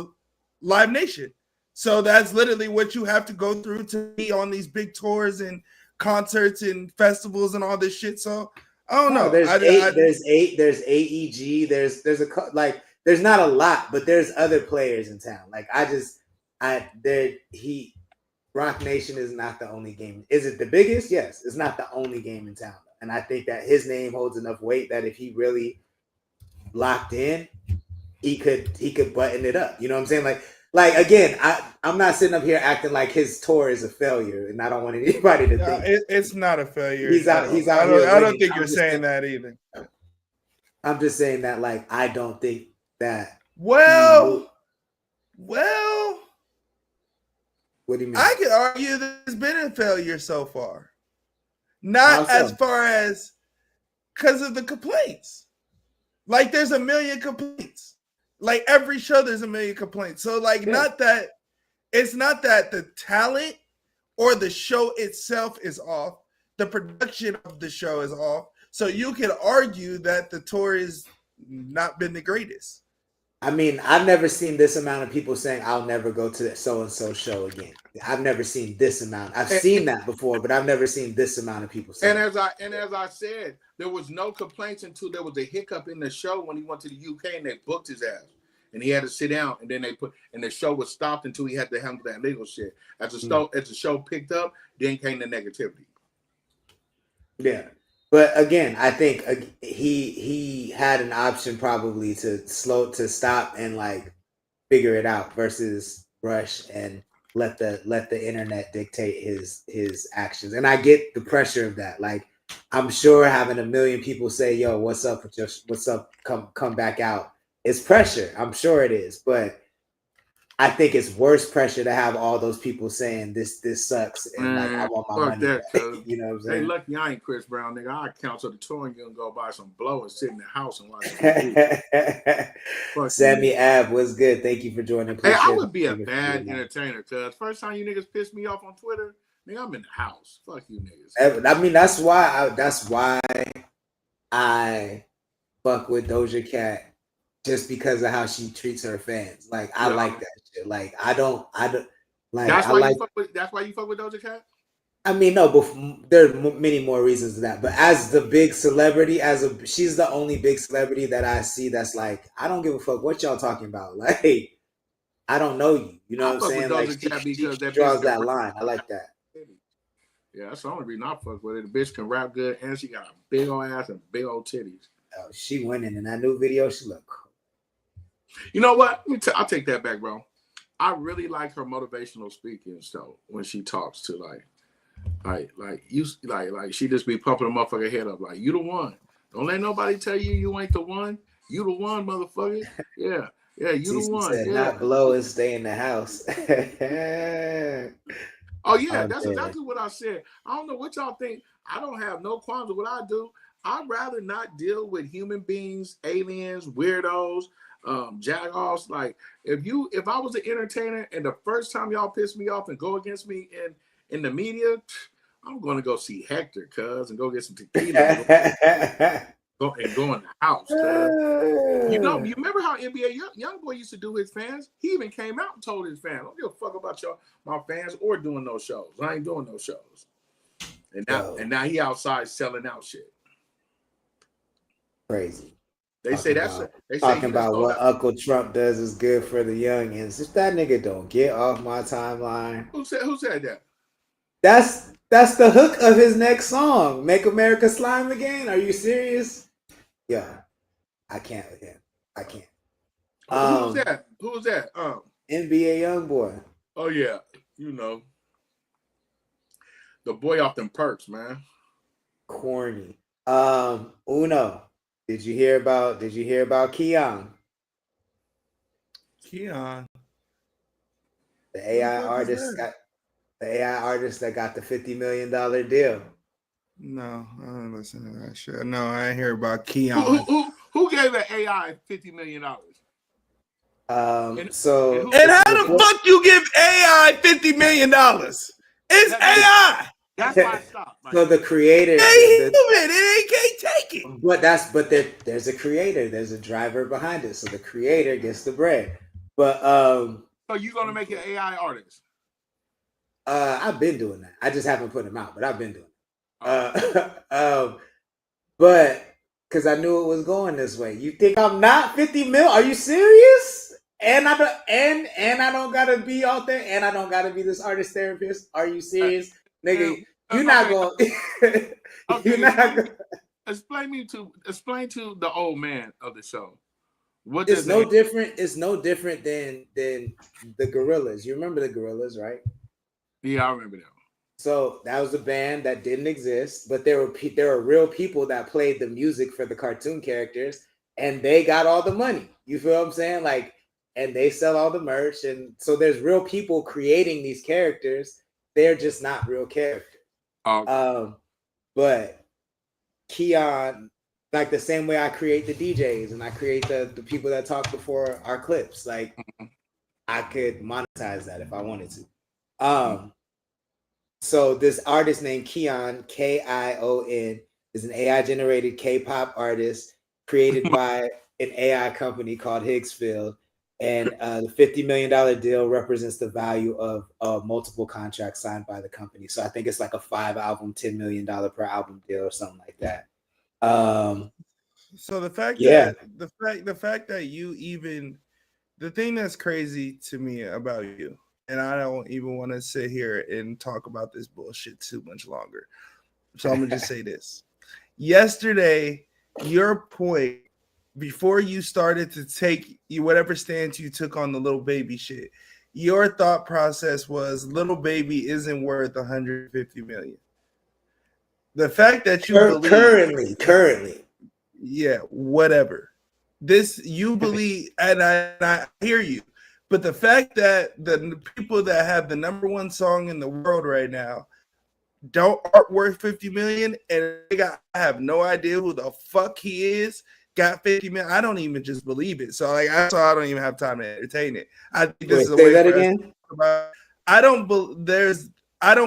Live Nation. So that's literally what you have to go through to be on these big tours and concerts and festivals and all this shit. So I don't know. There's AEG. There's not a lot, but there's other players in town. Like Rock Nation is not the only game. Is it the biggest? Yes, it's not the only game in town. And I think that his name holds enough weight that if he really locked in, he could button it up. You know what I'm saying? Like again, I'm not sitting up here acting like his tour is a failure, and I don't want anybody to think it's not a failure. He's out. I don't think you're saying that either. I'm just saying that, like, I don't think that. Well, what do you mean? I could argue that it's been a failure so far. Not as far as because of the complaints. Like, there's a million complaints. Like every show, there's a million complaints. So like, not that it's not that the talent or the show itself is off. The production of the show is off. So you can argue that the tour has not been the greatest. I mean, I've never seen this amount of people saying I'll never go to the so-and-so show again. I've never seen this amount. I've seen that before, but I've never seen this amount of people say. And as I said, there was no complaints until there was a hiccup in the show when he went to the UK and they booked his ass. And he had to sit down, and then the show was stopped until he had to handle that legal shit. As the show picked up, then came the negativity. Yeah, but again, I think he had an option probably to stop and like figure it out versus rush and let the internet dictate his actions. And I get the pressure of that. Like I'm sure having a million people say, "Yo, what's up with your what's up? Come back out." It's pressure. I'm sure it is, but I think it's worse pressure to have all those people saying this sucks and like I want my Fuck money that, back. cuz. You know what I'm Hey, saying? lucky I ain't Chris Brown, nigga. I cancel the tour and you can go buy some blow and sit in the house and watch TV. Sammy Ab, what's good? Thank you for joining. Hey, Please I share would be a the bad entertainer, cuz first time you niggas piss me off on Twitter, nigga, I'm in the house. Fuck you niggas. I mean, that's why I fuck with Doja Cat, just because of how she treats her fans. Like I like that shit. Like I don't like. That's I why like. you fuck with Doja Cat. I mean, no, but there are many more reasons than that. But as the big celebrity, she's the only big celebrity that I see that's like, I don't give a fuck what y'all talking about. Like, I don't know you. You know what I'm saying? Like, she draws that line. I like that. Yeah, that's the only reason I fuck with it. The bitch can rap good and she got a big old ass and big old titties. Oh, she winning in that new video. She look cool. You know what? I'll take that back, bro. I really like her motivational speaking stuff when she talks to like she just be pumping the motherfucker head up like you the one. Don't let nobody tell you ain't the one. You the one, motherfucker. Yeah, you the one. Said, yeah, not blow and stay in the house. Oh yeah, that's exactly what I said. I don't know what y'all think. I don't have no qualms with what I do. I'd rather not deal with human beings, aliens, weirdos, jagoffs. Like if I was an entertainer and the first time y'all piss me off and go against me in the media, I'm gonna go see Hector, cuz, and go get some tequila and go in the house, cuz. You remember how NBA Youngboy used to do his fans? He even came out and told his fans, "I don't give a fuck about my fans or doing no shows. I ain't doing no shows." And now he outside selling out shit. Crazy. They say talking about what Uncle Trump does is good for the youngins. If that nigga don't get off my timeline. Who said that? That's the hook of his next song. Make America Slime Again. Are you serious? Yeah. I can't with him. I can't. Who's that? Who's that? NBA Youngboy. Oh yeah. You know. The boy off them perks, man. Corny. Uno. Did you hear about Keon? Keon. The AI artist that got the $50 million deal. No, I don't listen to that shit. No, I ain't hear about Keon. Who gave an AI $50 million? And how the fuck you give AI $50 million? It's AI. That's why I stopped. So the creator, it can't take it. But there's a creator, there's a driver behind it. So the creator gets the bread. But so you're gonna make an AI artist? I've been doing that. I just haven't put them out, but I've been doing it. But because I knew it was going this way. You think I'm not 50 mil? Are you serious? And I don't gotta be out there, and I don't gotta be this artist therapist. Are you serious, nigga? You're not going. You're not going. Explain to the old man of the show. It's no different. It's no different than the Gorillas. You remember the Gorillas, right? Yeah, I remember them. So that was a band that didn't exist, but there were real people that played the music for the cartoon characters, and they got all the money. You feel what I'm saying? Like, and they sell all the merch, and so there's real people creating these characters. They're just not real characters. But Keon, like the same way I create the DJs and I create the people that talk before our clips, like I could monetize that if I wanted to. So this artist named Kion, Kion, is an AI generated K-pop artist created by an AI company called Higgsfield. And the $50 million deal represents the value of multiple contracts signed by the company. So I think it's like a 5-album, $10 million per album deal or something like that. So the fact that you even, the thing that's crazy to me about you, and I don't even want to sit here and talk about this bullshit too much longer. So I'm gonna just say this. Yesterday, your point, before you started to take whatever stance you took on the little baby shit, your thought process was little baby isn't worth 150 million. The fact that you believe currently, yeah, whatever. This you believe, and I hear you, but the fact that the people that have the number one song in the world right now aren't worth 50 million, and I have no idea who the fuck he is. Got 50 million. I don't even just believe it. So I don't even have time to entertain it. I think this is a way for us to talk about it. I don't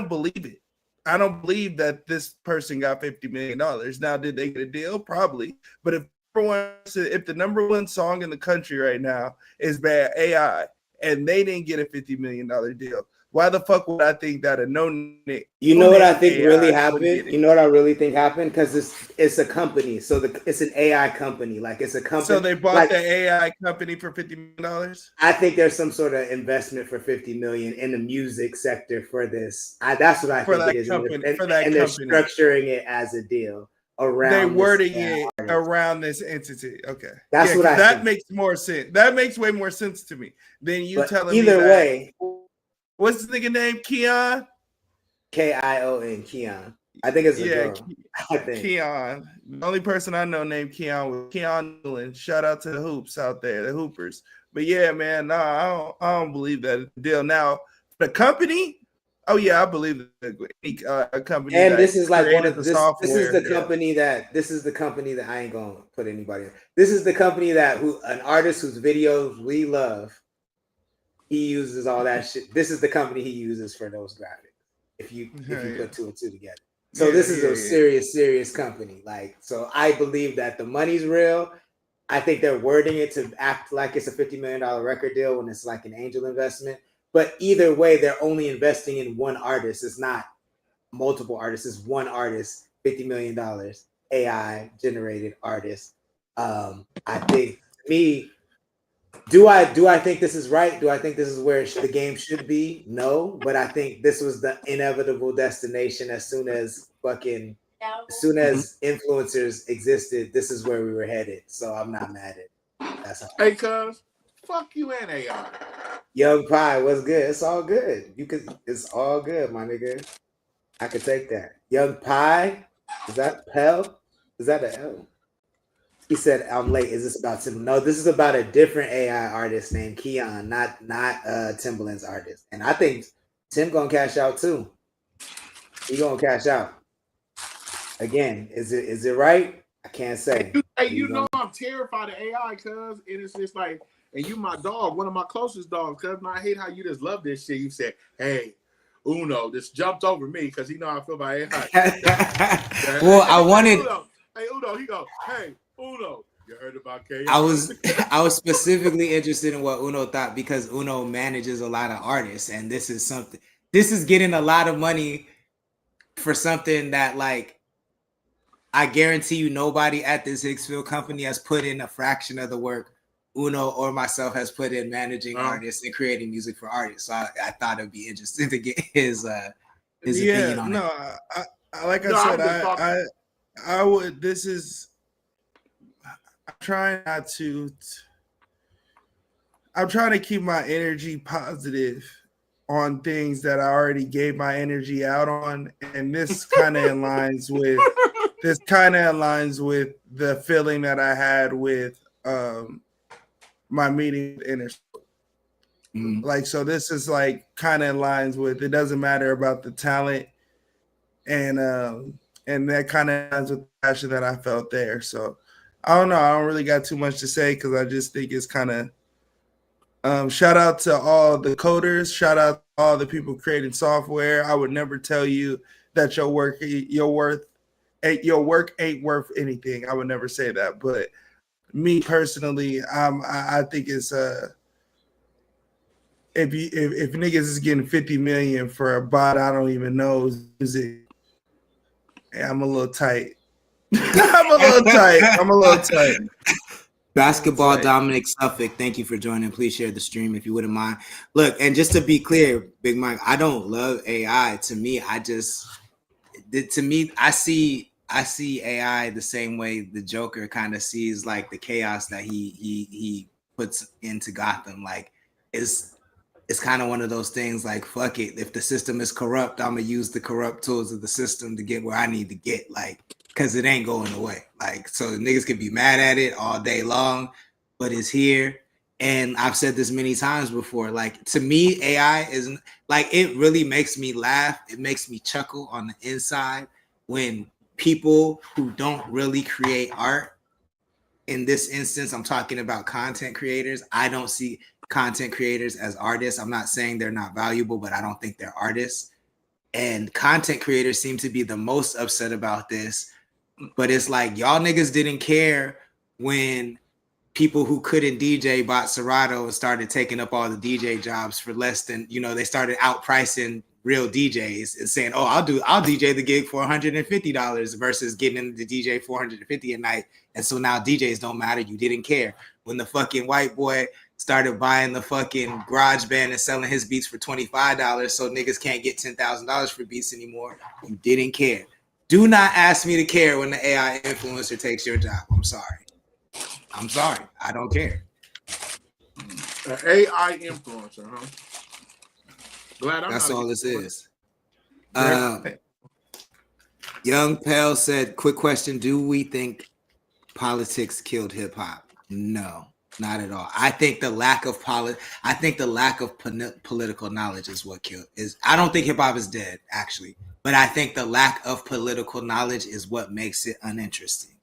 believe it. I don't believe that this person got $50 million. Now, did they get a deal? Probably. But if the number one song in the country right now is Bad AI and they didn't get a $50 million deal, why the fuck would I think that a You know what I think really happened? You know what I really think happened? Because it's a company, so it's an AI company. Like it's a company. So they bought the AI company for $50 million. I think there's some sort of investment for $50 million in the music sector for this. That's what I think it is. Company, and they're structuring it as a deal around. They wording it around this entity. Okay, that's what that think. Makes more sense. That makes way more sense to me than you telling me. Either way. What's the nigga name? Keon? Kion. Keon. I think it's a girl. I think. Keon. The only person I know named Keon was Keon Newland. Shout out to the hoops out there, the hoopers. But yeah, man, no, I don't believe that deal. Now, the company, oh yeah, I believe a company. And this is like one of the software. This is the company that I ain't gonna put anybody in. This is the company that an artist whose videos we love. He uses all that shit. This is the company he uses for those graphics. If you put two and two together. So this is a serious company. Like, so I believe that the money's real. I think they're wording it to act like it's a $50 million record deal when it's like an angel investment. But either way, they're only investing in one artist. It's not multiple artists. It's one artist, $50 million, AI generated artist. I think do I think this is right? Do I think this is where the game should be? No, but I think this was the inevitable destination as soon as influencers existed. This is where we were headed. So I'm not mad at it. That's how. Hey, cuz, fuck you and AI. Young Pie, what's good? It's all good. It's all good, my nigga. I could take that. Young Pie, is that Pell? Is that an L? He said, I'm late. Is this about Tim? No, this is about a different AI artist named Keon, not Timbaland's artist. And I think Tim gonna cash out too. He gonna cash out. Again, is it right? I can't say. Hey, you know I'm terrified of AI, cuz it's just like, and you my dog, one of my closest dogs, cuz I hate how you just love this shit. You said, hey, Uno, just jumped over me because he know how I feel about AI. Well, I wanted. Hey, Uno, he go, hey, Uno, you heard about K? I was specifically interested in what Uno thought because Uno manages a lot of artists, and this is getting a lot of money for something that, like, I guarantee you nobody at this Hicksville company has put in a fraction of the work Uno or myself has put in managing artists and creating music for artists. So I thought it'd be interesting to get his opinion on it. I would. This is. I'm trying to keep my energy positive on things that I already gave my energy out on, and this kind of aligns with the feeling that I had with my meeting with Inner. Like, so this is like kind of aligns with, it doesn't matter about the talent, and that kind of aligns with the passion that I felt there. So I don't know. I don't really got too much to say because I just think it's kind of shout out to all the coders. Shout out to all the people creating software. I would never tell you that your work ain't worth anything. I would never say that. But me personally, I think it's if niggas is getting 50 million for a bot I don't even know music, I'm a little tight. I'm a little tight. Basketball Dominic Suffolk, thank you for joining. Please share the stream if you wouldn't mind. Look, and just to be clear, Big Mike, I don't love AI. To me, I see AI the same way the Joker kind of sees like the chaos that he puts into Gotham. Like, it's kind of one of those things like, fuck it. If the system is corrupt, I'm gonna use the corrupt tools of the system to get where I need to get, like, because it ain't going away. Like, so niggas could be mad at it all day long, but it's here. And I've said this many times before, like, to me, AI isn't like, it really makes me laugh. It makes me chuckle on the inside when people who don't really create art, in this instance, I'm talking about content creators. I don't see content creators as artists. I'm not saying they're not valuable, but I don't think they're artists. And content creators seem to be the most upset about this. But it's like, y'all niggas didn't care when people who couldn't DJ bought Serato and started taking up all the DJ jobs for less than, you know, they started outpricing real DJs and saying, oh, I'll DJ the gig for $150 versus getting the DJ $450 a night. And so now DJs don't matter. You didn't care. When the fucking white boy started buying the fucking garage band and selling his beats for $25 so niggas can't get $10,000 for beats anymore, you didn't care. Do not ask me to care when the AI influencer takes your job. I'm sorry. I don't care. An AI influencer, huh? Glad I'm That's not all this is. Yeah. Young Pell said, quick question. Do we think politics killed hip hop? No, not at all. I think the lack of political knowledge is what killed is. I don't think hip hop is dead, actually, but I think the lack of political knowledge is what makes it uninteresting.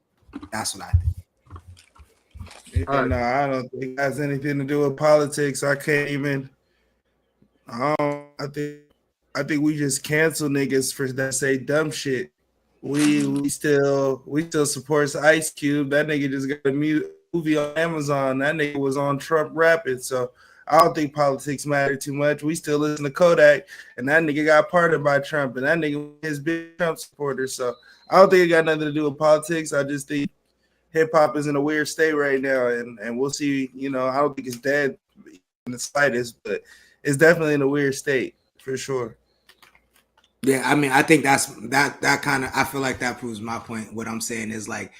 That's what I think. Yeah, no, I don't think it has anything to do with politics. I can't even. I think we just cancel niggas for that say dumb shit. We still support Ice Cube. That nigga just got a movie on Amazon. That nigga was on Trump Rapid. So I don't think politics matter too much. We still listen to Kodak, and that nigga got pardoned by Trump, and that nigga is big Trump supporter. So I don't think it got nothing to do with politics. I just think hip hop is in a weird state right now, and we'll see. You know, I don't think it's dead in the slightest, but it's definitely in a weird state for sure. Yeah, I mean, I think that kind of, I feel like that proves my point. What I'm saying is like,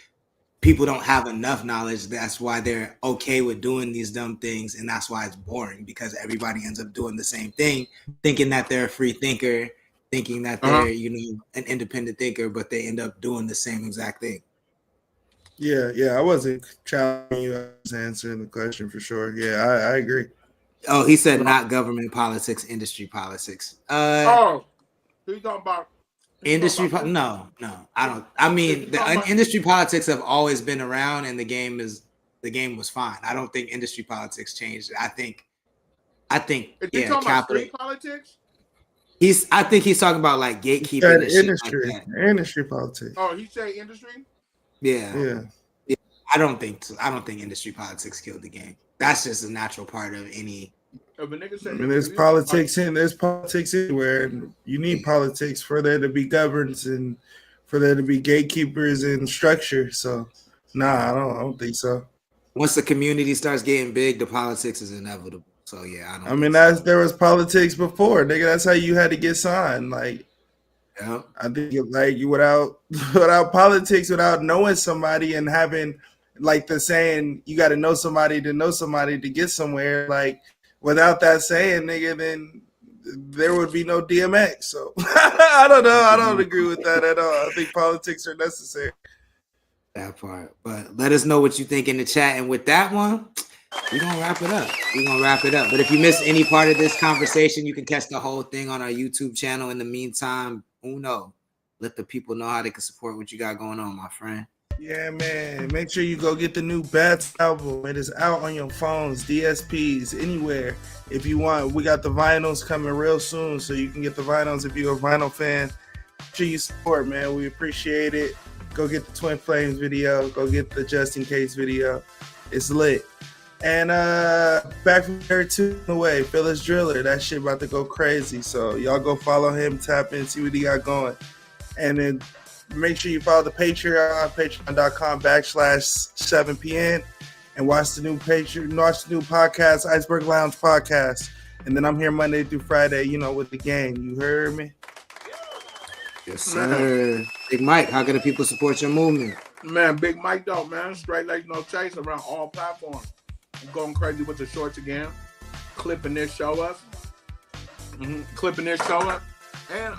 people don't have enough knowledge. That's why they're okay with doing these dumb things, and that's why it's boring, because everybody ends up doing the same thing, thinking that they're a free thinker, thinking that they're an independent thinker, but they end up doing the same exact thing. Yeah, I wasn't challenging you. I was answering the question for sure. Yeah, I agree. Oh, he said not government politics, industry politics. Who you talking about? Industry? No, I don't. I mean, the industry politics have always been around, and the game was fine. I don't think industry politics changed. I think, yeah, talking about street politics. I think he's talking about like gatekeeping and industry, shit like that. Industry politics. Oh, he say industry. Yeah. I don't think industry politics killed the game. That's just a natural part of any. I mean, there's politics anywhere, and you need politics for there to be governance and for there to be gatekeepers and structure. So, I don't think so. Once the community starts getting big, the politics is inevitable. So yeah, I don't. There was politics before, nigga. That's how you had to get signed. Like, yeah. I think like you without politics, without knowing somebody and having like the saying, you got to know somebody to get somewhere. Like, without that saying, nigga, then there would be no DMX. So I don't know. I don't agree with that at all. I think politics are necessary. That part. But let us know what you think in the chat. And with that one, we're going to wrap it up. But if you missed any part of this conversation, you can catch the whole thing on our YouTube channel. In the meantime, let the people know how they can support what you got going on, my friend. Yeah, man. Make sure you go get the new Bats album. It is out on your phones, DSPs, anywhere. If you want, we got the vinyls coming real soon, so you can get the vinyls if you're a vinyl fan. Make sure you support, man. We appreciate it. Go get the Twin Flames video. Go get the Just In Case video. It's lit. And back from there 2 away, Phyllis Driller. That shit about to go crazy. So y'all go follow him, tap in, see what he got going. And then make sure you follow the Patreon, patreon.com/7pn, and watch the new podcast, Iceberg Lounge podcast. And then I'm here Monday through Friday, with the gang. You heard me? Yes, sir. Big Mike, how can the people support your movement? Man, Big Mike though, man. Straight like no chase around all platforms. I'm going crazy with the shorts again. clipping this show up. Clipping this show up. And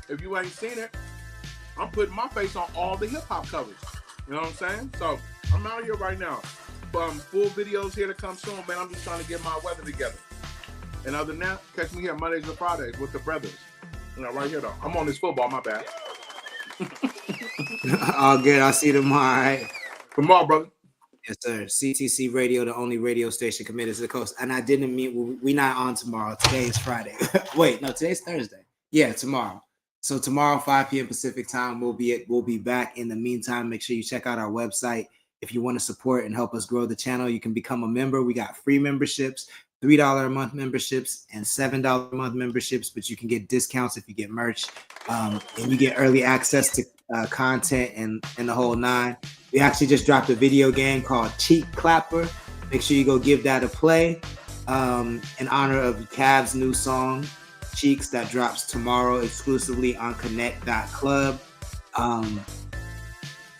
if you ain't seen it, I'm putting my face on all the hip hop covers. You know what I'm saying? So I'm out here right now. Full videos here to come soon, man. I'm just trying to get my weather together. And other than that, catch me here Mondays and Fridays with the brothers. You know, right here though. I'm on this football, my bad. All good. I'll see you tomorrow. All right? Tomorrow, brother. Yes, sir. CTC Radio, the only radio station committed to the coast. And I didn't mean we not on tomorrow. Today is Friday. Wait, no, today's Thursday. Yeah, tomorrow. So tomorrow, 5 p.m. Pacific time, we'll be back. In the meantime, make sure you check out our website. If you want to support and help us grow the channel, you can become a member. We got free memberships, $3 a month memberships, and $7 a month memberships. But you can get discounts if you get merch, and you get early access to content and the whole nine. We actually just dropped a video game called Cheek Clapper. Make sure you go give that a play in honor of Cav's new song, Cheeks, that drops tomorrow exclusively on connect.club.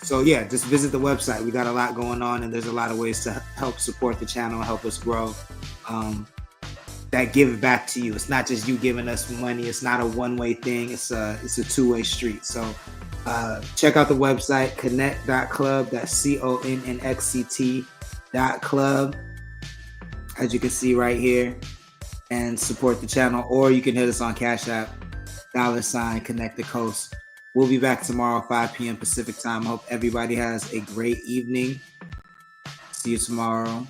So yeah, just visit the website. We got a lot going on, and there's a lot of ways to help support the channel, help us grow. That give back to you. It's not just you giving us money. It's not a one-way thing. It's a two-way street. So check out the website, connect.club. That's CONNXCT.club, as you can see right here, and support the channel. Or you can hit us on Cash App, $ Connect the Coast. We'll be back tomorrow, 5 p.m. Pacific time. Hope everybody has a great evening. See you tomorrow.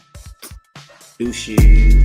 Deuces.